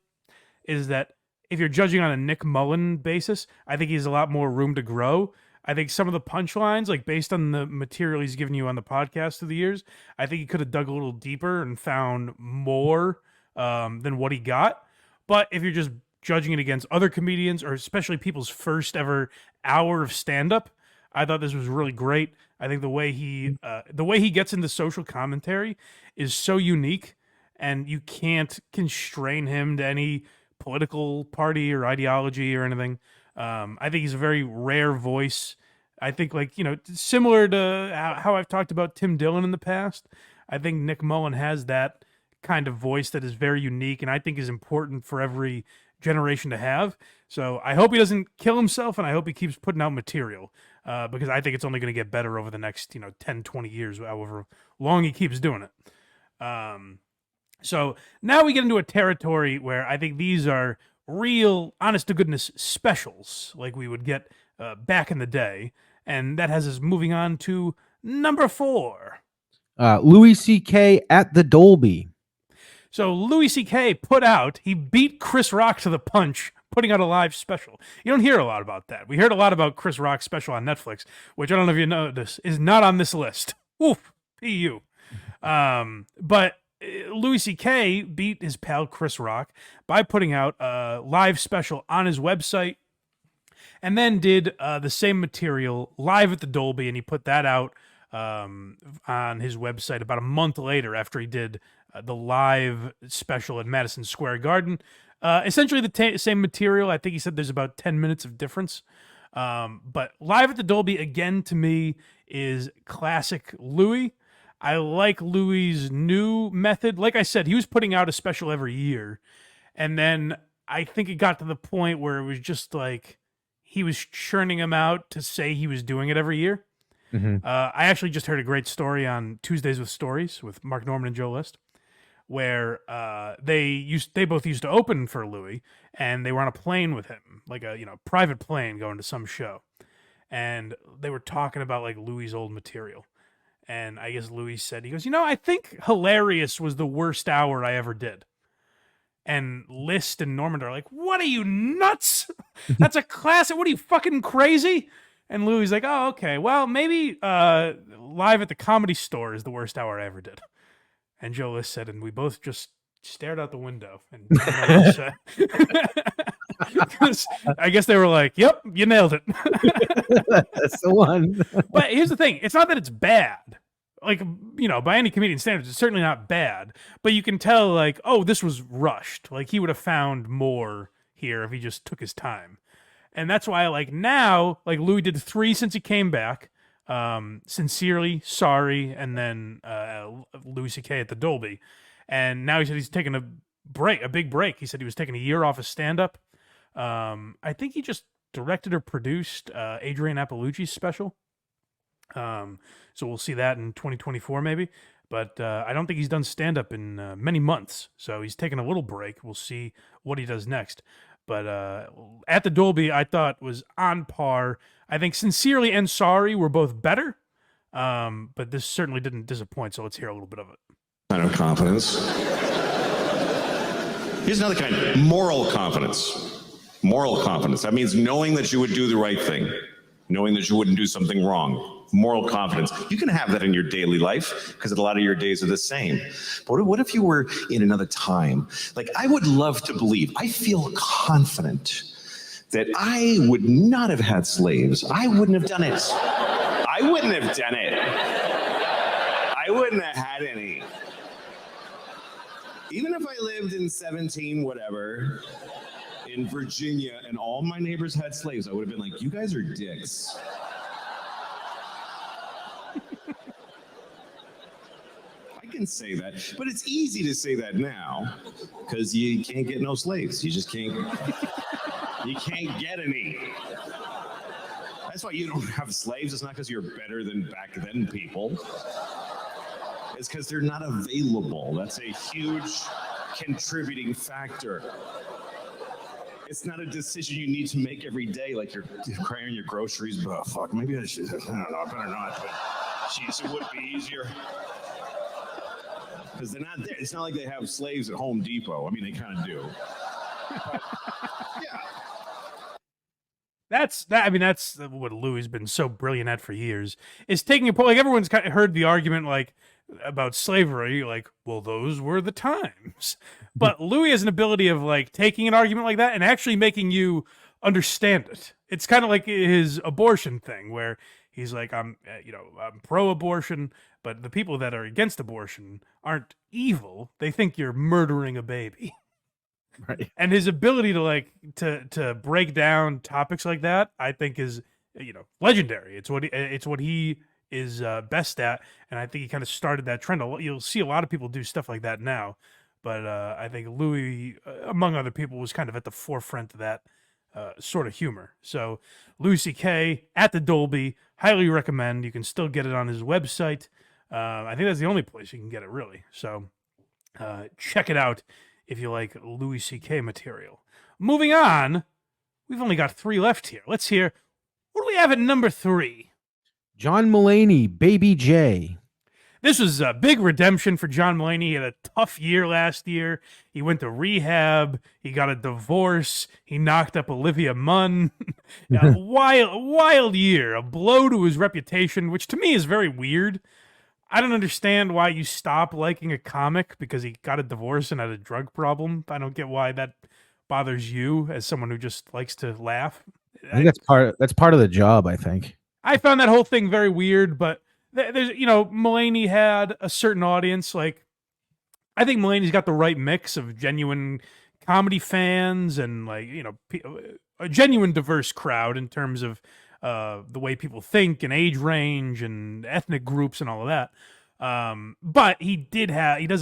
is that if you're judging on a Nick Mullen basis, I think he has a lot more room to grow. I think some of the punchlines, like based on the material he's given you on the podcast through the years, I think he could have dug a little deeper and found more than what he got. But if you're just judging it against other comedians or especially people's first ever hour of stand-up. I thought this was really great. I think the way he gets into social commentary is so unique, and you can't constrain him to any political party or ideology or anything. I think he's a very rare voice. I think, like, you know, similar to how I've talked about Tim Dillon in the past, I think Nick Mullen has that kind of voice that is very unique and I think is important for every generation to have. So I hope he doesn't kill himself, and I hope he keeps putting out material because I think it's only going to get better over the next, 10, 20 years, however long he keeps doing it. So now we get into a territory where I think these are real, honest-to-goodness specials like we would get back in the day, and that has us moving on to number 4. Louis C.K. at the Dolby. So Louis C.K. he beat Chris Rock to the punch, putting out a live special. You don't hear a lot about that. We heard a lot about Chris Rock's special on Netflix, which I don't know if you noticed, is not on this list. Oof, P.U. But Louis C.K. beat his pal Chris Rock by putting out a live special on his website, and then did the same material live at the Dolby, and he put that out on his website about a month later after he did the live special at Madison Square Garden. Essentially the same material. I think he said there's about 10 minutes of difference. But live at the Dolby, again, to me, is classic Louis. I like Louis's new method. Like I said, he was putting out a special every year. And then I think it got to the point where it was just like he was churning them out to say he was doing it every year. Mm-hmm. I actually just heard a great story on Tuesdays with Stories with Mark Norman and Joe List, where they both used to open for Louis, and they were on a plane with him, like a private plane going to some show, and they were talking about like Louis's old material, and I guess Louis said, he goes, I think Hilarious was the worst hour I ever did. And List and Norman are like, what are you, nuts? That's a classic. What are you, fucking crazy? And Louis like, oh, okay. Well, maybe Live at the Comedy Store is the worst hour I ever did. And Joe List said, and we both just stared out the window. And I guess they were like, yep, you nailed it. That's the one. But here's the thing. It's not that it's bad. Like, by any comedian standards, it's certainly not bad. But you can tell, like, oh, this was rushed. Like, he would have found more here if he just took his time. And that's why, like, now, like, Louis did 3 since he came back. Sincerely, Sorry, and then Louis C.K. at the Dolby. And now he said he's taking a big break. He said he was taking a year off of stand-up. I think he just directed or produced Adrian Appalucci's special. So we'll see that in 2024 maybe. But I don't think he's done stand-up in many months. So he's taking a little break. We'll see what he does next. But at the Dolby, I thought was on par. I think Sincerely and Sorry were both better. But this certainly didn't disappoint. So let's hear a little bit of it. Kind of confidence. Here's another kind. Moral confidence. Moral confidence. That means knowing that you would do the right thing. Knowing that you wouldn't do something wrong. Moral confidence. You can have that in your daily life because a lot of your days are the same. But what if you were in another time? Like, I would love to believe, I feel confident that I would not have had slaves. I wouldn't have done it. I wouldn't have done it. I wouldn't have had any. Even if I lived in 17 whatever in Virginia and all my neighbors had slaves, I would have been like, you guys are dicks. I can say that, but it's easy to say that now because you can't get no slaves. You just can't. You can't get any. That's why you don't have slaves. It's not because you're better than back then people. It's because they're not available. That's a huge contributing factor. It's not a decision you need to make every day, like you're crying your groceries, but fuck, maybe I should. I don't know, I better not. But jeez, it would be easier. Because they're not there. It's not like they have slaves at Home Depot. I mean, they kind of do. But, yeah. That's what Louis has been so brilliant at for years, is taking a point. Like, everyone's kind of heard the argument, like, about slavery, you're like, well, those were the times. But Louis has an ability of like taking an argument like that and actually making you understand it. It's kind of like his abortion thing where he's like, I'm pro-abortion, but the people that are against abortion aren't evil. They think you're murdering a baby. Right. And his ability to like to break down topics like that, I think is legendary. It's what he is best at, and I think he kind of started that trend. You'll see a lot of people do stuff like that now, but I think Louis, among other people, was kind of at the forefront of that sort of humor. So Louis C.K. at the Dolby, highly recommend. You can still get it on his website. I think that's the only place you can get it, really. So check it out if you like Louis C.K. material. Moving on, we've only got 3 left here. Let's hear, what do we have at number 3? John Mulaney, Baby J. This was a big redemption for John Mulaney. He had a tough year last year. He went to rehab. He got a divorce. He knocked up Olivia Munn. A wild year. A blow to his reputation, which to me is very weird. I don't understand why you stop liking a comic because he got a divorce and had a drug problem. I don't get why that bothers you as someone who just likes to laugh. I think that's part of the job, I think. I found that whole thing very weird, but there's, Mulaney had a certain audience. Like, I think Mulaney's got the right mix of genuine comedy fans and like, a genuine diverse crowd in terms of the way people think and age range and ethnic groups and all of that. But he does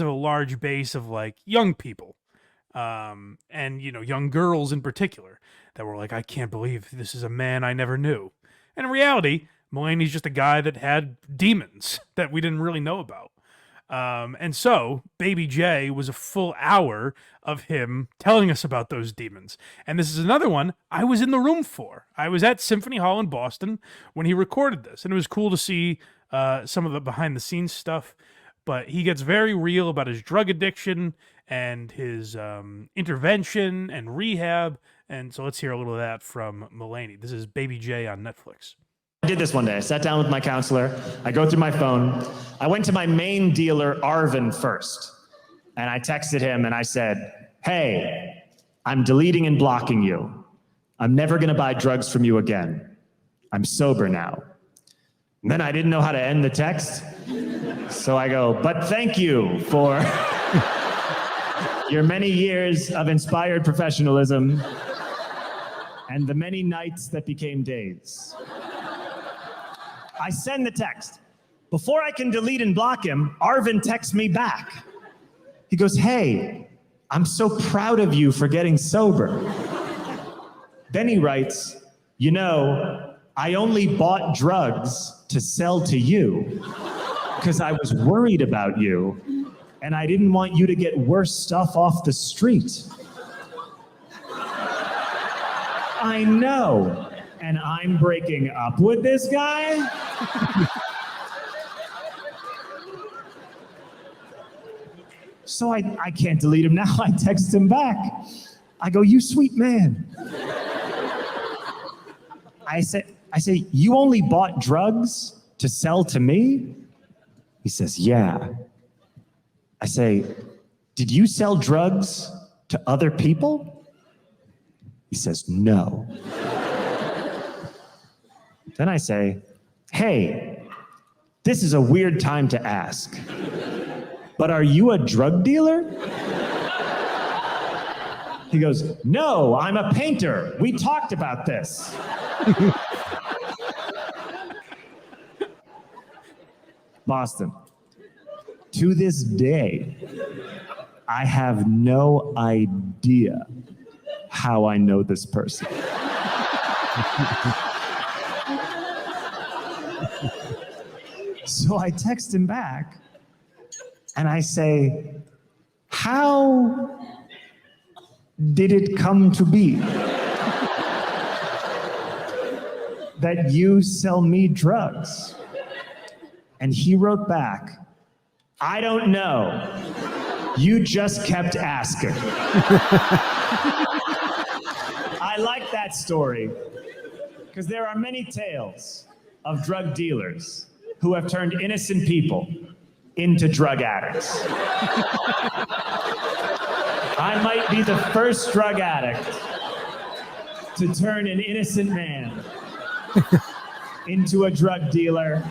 have a large base of like young people, and young girls in particular that were like, I can't believe this is a man I never knew. And in reality, Mulaney's just a guy that had demons that we didn't really know about. And so Baby J was a full hour of him telling us about those demons. And this is another one I was in the room for. I was at Symphony Hall in Boston when he recorded this. And it was cool to see some of the behind the scenes stuff. But he gets very real about his drug addiction and his intervention and rehab. And so let's hear a little of that from Mulaney. This is Baby J on Netflix. I did this one day. I sat down with my counselor. I go through my phone. I went to my main dealer, Arvin, first. And I texted him and I said, hey, I'm deleting and blocking you. I'm never going to buy drugs from you again. I'm sober now. And then I didn't know how to end the text. So I go, but thank you for your many years of inspired professionalism and the many nights that became days. I send the text. Before I can delete and block him, Arvin texts me back. He goes, hey, I'm so proud of you for getting sober. Then he writes, I only bought drugs to sell to you because I was worried about you and I didn't want you to get worse stuff off the street. I know. And I'm breaking up with this guy? So I can't delete him now. I text him back. I go, you sweet man. I say, you only bought drugs to sell to me? He says, yeah. I say, did you sell drugs to other people? He says, no. Then I say, hey, this is a weird time to ask, but are you a drug dealer? He goes, no, I'm a painter. We talked about this. Boston. To this day, I have no idea how I know this person. So I text him back and I say, how did it come to be that you sell me drugs? And he wrote back, I don't know. You just kept asking. I like that story because there are many tales of drug dealers who have turned innocent people into drug addicts. I might be the first drug addict to turn an innocent man into a drug dealer.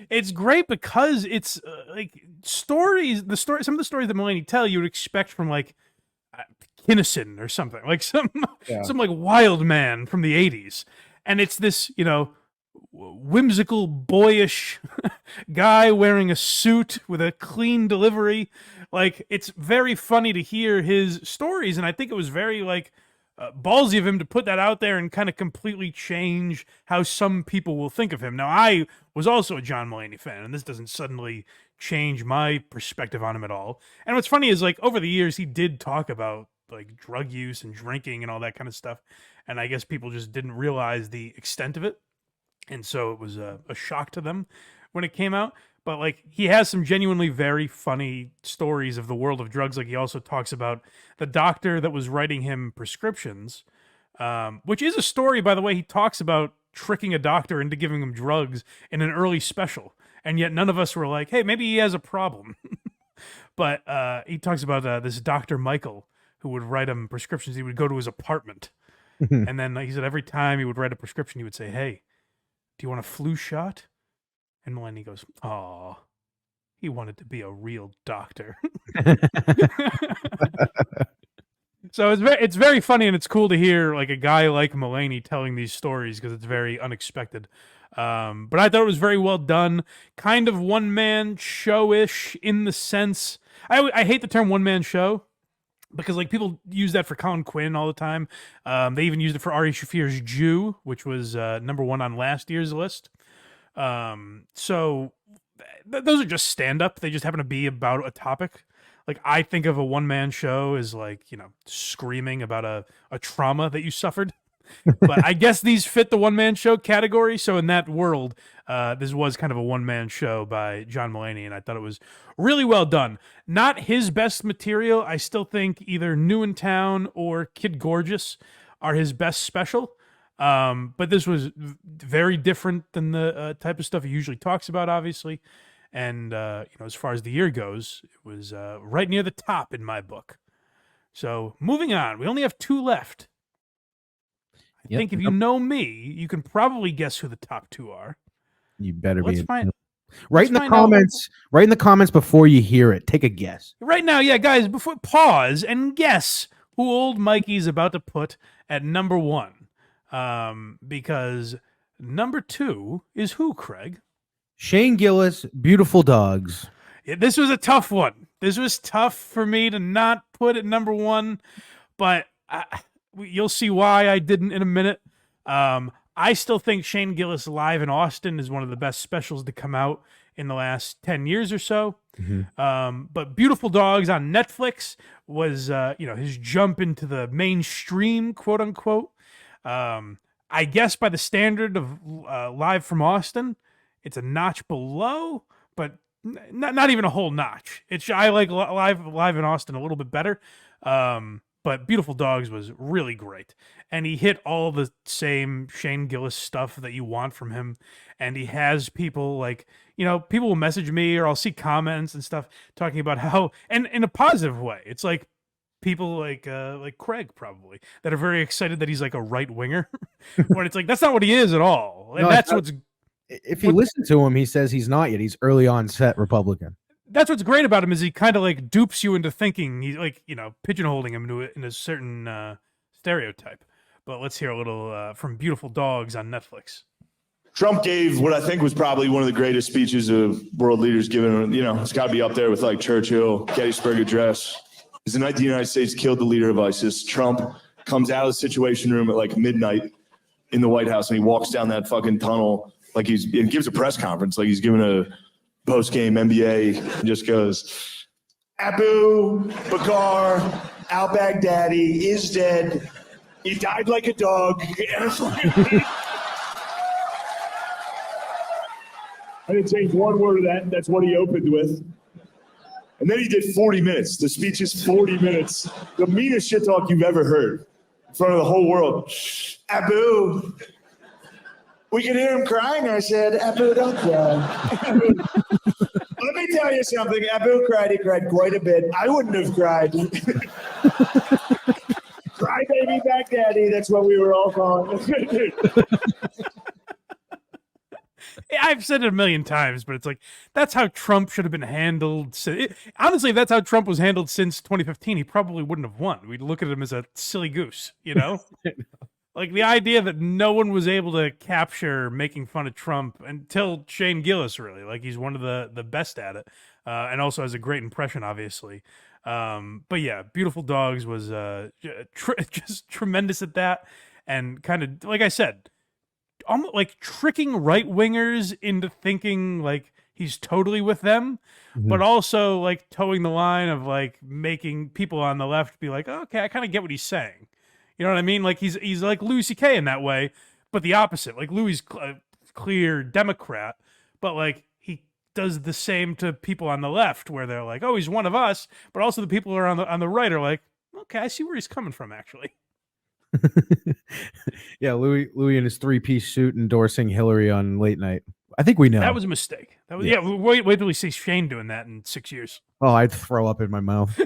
It's great because it's like some of the stories that Mulaney tell you would expect from like Kinnison or something, like some like wild man from the 80s. And it's this, whimsical, boyish guy wearing a suit with a clean delivery. Like, it's very funny to hear his stories, and I think it was very like ballsy of him to put that out there and kind of completely change how some people will think of him. Now, I was also a John Mulaney fan, and this doesn't suddenly change my perspective on him at all. And what's funny is, like, over the years, he did talk about like drug use and drinking and all that kind of stuff, and I guess people just didn't realize the extent of it, and so it was a shock to them when it came out. But like, he has some genuinely very funny stories of the world of drugs. Like, he also talks about the doctor that was writing him prescriptions, which is a story, by the way. He talks about tricking a doctor into giving him drugs in an early special, and yet none of us were like, hey, maybe he has a problem. But he talks about this Dr. Michael who would write him prescriptions. He would go to his apartment, and then he said every time he would write a prescription, he would say, hey, do you want a flu shot? And Mulaney goes, aw, he wanted to be a real doctor. So it's very funny, and it's cool to hear like a guy like Mulaney telling these stories because it's very unexpected. But I thought it was very well done. Kind of one-man show-ish in the sense... I hate the term one-man show because like people use that for Colin Quinn all the time. They even used it for Ari Shaffir's Jew, which was number 1 on last year's list. So those are just stand-up. They just happen to be about a topic. Like, I think of a one-man show as like, screaming about a trauma that you suffered. But I guess these fit the one-man show category. So in that world, this was kind of a one-man show by John Mulaney, and I thought it was really well done. Not his best material. I still think either New in Town or Kid Gorgeous are his best special. But this was very different than the type of stuff he usually talks about, obviously. And, as far as the year goes, it was right near the top in my book. So moving on, we only have 2 left. I think if you know me, you can probably guess who the top 2 are. You better Let's be. Write in the comments. Write in the comments before you hear it. Take a guess. Right now, yeah, guys, before pause and guess who old Mikey's about to put at number 1. Because number 2 is who, Craig? Shane Gillis, Beautiful Dogs. Yeah, this was a tough one. This was tough for me to not put at number 1, but you'll see why I didn't in a minute. I still think Shane Gillis Live in Austin is one of the best specials to come out in the last 10 years or so. But Beautiful Dogs on Netflix was, his jump into the mainstream, quote unquote. I guess by the standard of Live from Austin, it's a notch below, but not even a whole notch. I like Live in Austin a little bit better. But Beautiful Dogs was really great. And he hit all the same Shane Gillis stuff that you want from him. And he has people like, people will message me or I'll see comments and stuff talking about how, and in a positive way, it's like people like Craig probably that are very excited that he's like a right winger when it's like, that's not what he is at all. And if you listen to him, he says he's not yet. He's early onset Republican. That's what's great about him is he kind of like dupes you into thinking he's like, pigeonholing him in a certain stereotype. But let's hear a little from Beautiful Dogs on Netflix. Trump gave what I think was probably one of the greatest speeches of world leaders given. It's got to be up there with like Churchill, Gettysburg Address. It's the night the United States killed the leader of ISIS. Trump comes out of the Situation Room at like midnight in the White House, and he walks down that fucking tunnel like and gives a press conference like he's giving a post-game NBA and just goes, Abu Bakr al-Baghdadi is dead. He died like a dog. I didn't change one word of that. That's what he opened with. And then he did 40 minutes. The speech is 40 minutes. The meanest shit talk you've ever heard in front of the whole world. Abu We could hear him crying. I said, Abu, don't cry. Let me tell you something. Abu cried. He cried quite a bit. I wouldn't have cried. Cry baby back daddy. That's what we were all calling. I've said it a million times, but it's like, that's how Trump should have been handled. Honestly, if that's how Trump was handled since 2015, he probably wouldn't have won. We'd look at him as a silly goose, you know? Like the idea that no one was able to capture making fun of Trump until Shane Gillis, really. Like he's one of the best at it, and also has a great impression, obviously. But yeah, Beautiful Dogs was just tremendous at that, and kind of, like I said, almost like tricking right-wingers into thinking like he's totally with them, but also like towing the line of like making people on the left be like, oh, okay, I kind of get what he's saying. You know what I mean? Like he's like Louis C.K. in that way, but the opposite. Like Louis clear Democrat, but like he does the same to people on the left where they're like, oh, he's one of us, but also the people who are on the right are like, okay, I see where he's coming from actually. Yeah, Louis in his 3-piece suit endorsing Hillary on late night. I think we know. That was a mistake. That was, yeah, wait till we see Shane doing that in 6 years. Oh, I'd throw up in my mouth.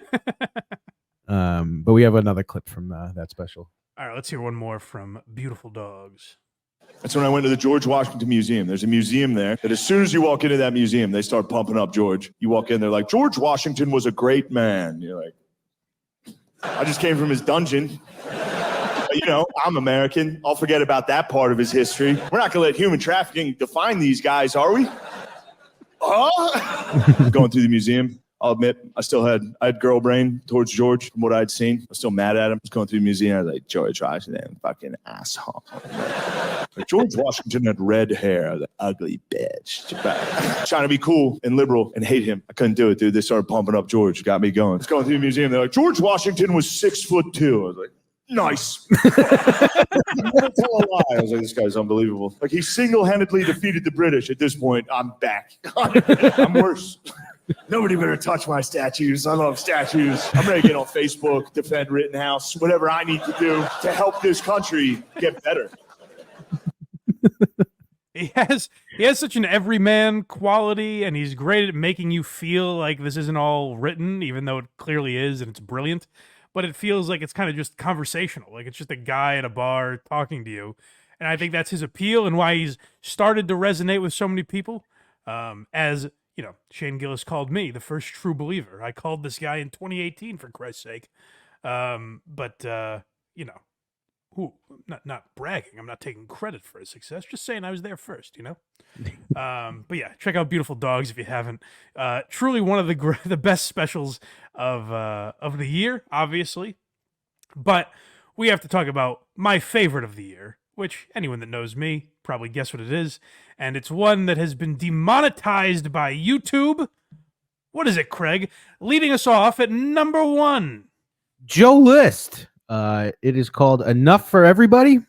But we have another clip from that special. All right, let's hear one more from Beautiful Dogs. That's when I went to the George Washington Museum. There's a museum there that as soon as you walk into that museum, they start pumping up George. You walk in, they're like, George Washington was a great man. You're like, I just came from his dungeon. You know, I'm American. I'll forget about that part of his history. We're not going to let human trafficking define these guys, are we? Going through the museum, I'll admit, I had girl brain towards George from what I'd seen. I was still mad at him. I was going through the museum. I was like, George Washington, fucking asshole. Like, George Washington had red hair, the ugly bitch. Trying to be cool and liberal and hate him. I couldn't do it, dude. They started pumping up George. Got me going. I was going through the museum. They're like, George Washington was 6'2". I was like, nice. I'm gonna tell a lie. I was like, this guy's unbelievable. Like he single-handedly defeated the British. At this point, I'm back. I'm worse. Nobody better touch my statues. I love statues. I'm ready to get on Facebook, defend Rittenhouse, whatever I need to do to help this country get better. He has such an everyman quality, and he's great at making you feel like this isn't all written, even though it clearly is, and it's brilliant. But it feels like it's kind of just conversational. Like it's just a guy at a bar talking to you. And I think that's his appeal and why he's started to resonate with so many people. As, you know, Shane Gillis called me the first true believer. I called this guy in 2018, for Christ's sake. You know, not bragging. I'm not taking credit for his success. Just saying I was there first, you know? But yeah, check out Beautiful Dogs if you haven't. Truly one of the best specials of the year, obviously. But we have to talk about my favorite of the year, which anyone that knows me probably guess what it is. And it's one that has been demonetized by YouTube. What is it, Craig? Leading us off at number 1. Joe List. It is called Enough for Everybody.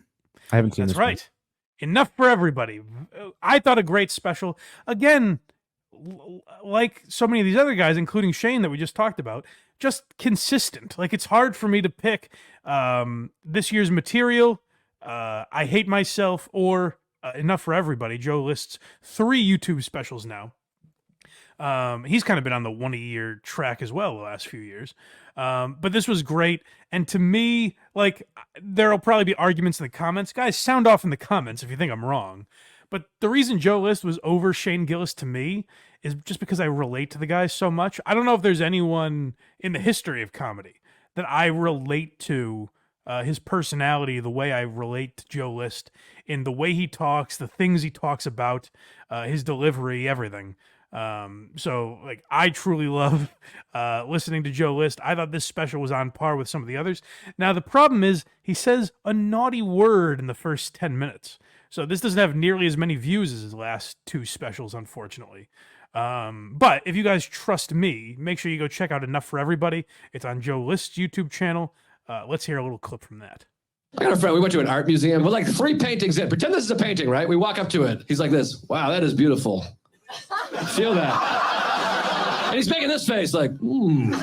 I haven't seen That's this. Right. Enough for Everybody. I thought a great special. Again, like so many of these other guys, including Shane that we just talked about, just consistent. Like it's hard for me to pick this year's material. I Hate Myself or Enough for Everybody. Joe List's 3 YouTube specials now. He's kind of been on the 1-a-year track as well the last few years. But this was great. And to me, like, there'll probably be arguments in the comments. Guys, sound off in the comments if you think I'm wrong. But the reason Joe List was over Shane Gillis to me is just because I relate to the guy so much. I don't know if there's anyone in the history of comedy that I relate to his personality, the way I relate to Joe List, in the way he talks, the things he talks about, his delivery, everything. So like I truly love listening to Joe List. I thought this special was on par with some of the others. Now the problem is he says a naughty word in the first 10 minutes. So this doesn't have nearly as many views as his last 2 specials, unfortunately. But if you guys trust me, make sure you go check out Enough for Everybody. It's on Joe List's YouTube channel. Let's hear a little clip from that. I got a friend. We went to an art museum. We're like 3 paintings in. Pretend this is a painting, right? We walk up to it. He's like this. Wow, that is beautiful. Feel that. And he's making this face like, And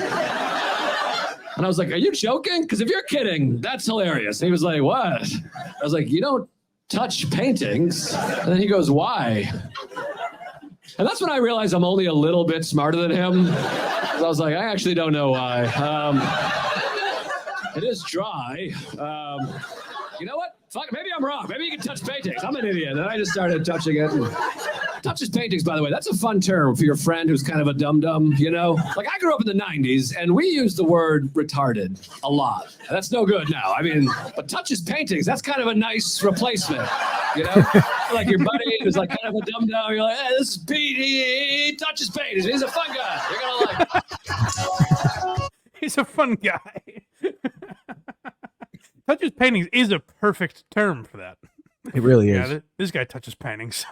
I was like, are you joking? Because if you're kidding, that's hilarious. And he was like, what? I was like, you don't touch paintings? And then he goes, why? And that's when I realized I'm only a little bit smarter than him. I was like, I actually don't know why. It is dry. You know what? Fuck, maybe I'm wrong. Maybe you can touch paintings. I'm an idiot. And I just started touching it. Touches paintings, by the way, that's a fun term for your friend who's kind of a dum-dum, you know? Like, I grew up in the 90s, and we used the word retarded a lot. That's no good now. I mean, but touches paintings, that's kind of a nice replacement, you know? Like your buddy who's like kind of a dum-dum, you're like, hey, this is Pete, he touches paintings. He's a fun guy. You're going to like He's a fun guy. Touches paintings is a perfect term for that. It really is. Yeah, this guy touches paintings.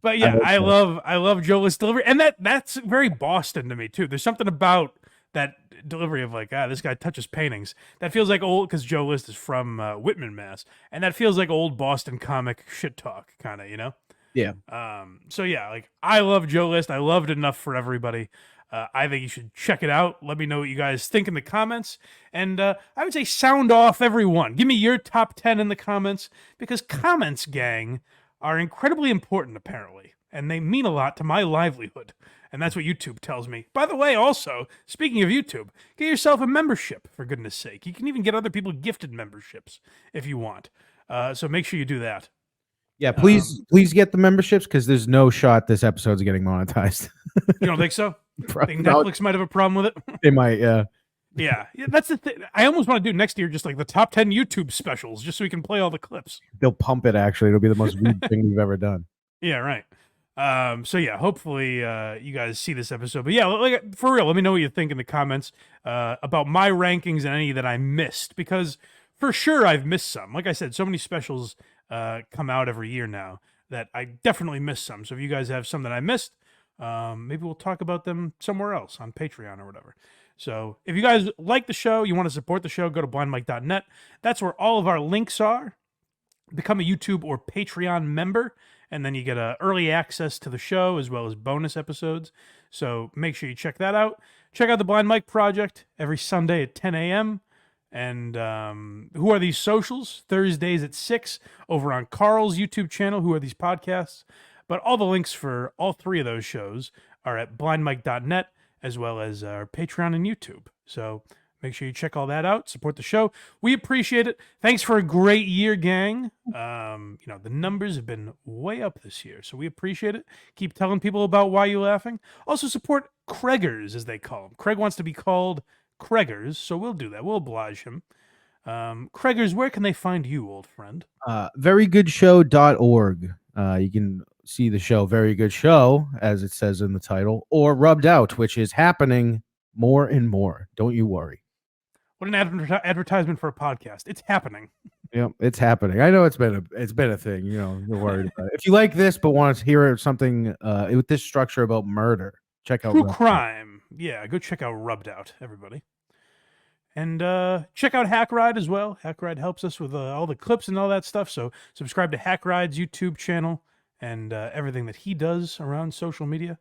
But yeah, I love Joe List's delivery, and that's very Boston to me too. There's something about that delivery of like, this guy touches paintings. That feels like old, because Joe List is from Whitman, Mass, and that feels like old Boston comic shit talk, kind of, you know. Yeah. So yeah, like I love Joe List. I loved Enough for Everybody. I think you should check it out. Let me know what you guys think in the comments. And I would say sound off everyone. Give me your top 10 in the comments, because comments, gang, are incredibly important, apparently. And they mean a lot to my livelihood. And that's what YouTube tells me. By the way, also, speaking of YouTube, get yourself a membership, for goodness sake. You can even get other people gifted memberships if you want. So make sure you do that. Yeah, please get the memberships, because there's no shot this episode's getting monetized. You don't think so? I think No. Netflix might have a problem with it. They might, yeah. Yeah, that's the thing. I almost want to do next year just like the top 10 YouTube specials, just so we can play all the clips. They'll pump it, actually. It'll be the most weird thing we've ever done. Yeah, right. So yeah, hopefully you guys see this episode. But yeah, like, for real, let me know what you think in the comments about my rankings and any that I missed, because for sure I've missed some. Like I said, so many specials come out every year now that I definitely missed some. So if you guys have some that I missed, maybe we'll talk about them somewhere else on Patreon or whatever. So if you guys like the show, you want to support the show, go to blindmike.net. That's where all of our links are. Become a YouTube or Patreon member, and then you get early access to the show as well as bonus episodes. So make sure you check that out. Check out the Blind Mike Project every Sunday at 10 a.m. And Who Are These Socials? Thursdays at 6 over on Carl's YouTube channel, Who Are These Podcasts? But all the links for all three of those shows are at blindmike.net, as well as our Patreon and YouTube. So make sure you check all that out. Support the show. We appreciate it. Thanks for a great year, gang. The numbers have been way up this year, so we appreciate it. Keep telling people about Why You Laughing. Also support Craigers, as they call them. Craig wants to be called Craigers, so we'll do that. We'll oblige him. Craigers, where can they find you, old friend? Verygoodshow.org. You can see the show Very Good Show, as it says in the title, or Rubbed Out, which is happening more and more. Don't you worry. What an advertisement for a podcast. It's happening. Yep, it's happening. I know it's been a thing. You know, you're worried about it. If you like this but want to hear something with this structure about murder, check out True Rubbed crime. Yeah, go check out Rubbed Out, everybody. And check out Hack Ride as well. Hack Ride helps us with all the clips and all that stuff. So subscribe to Hack Ride's YouTube channel and everything that he does around social media.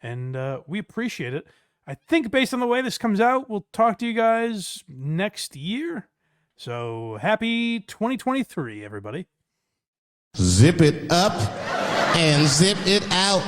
And we appreciate it. I think based on the way this comes out, we'll talk to you guys next year. So happy 2023, everybody. Zip it up and zip it out.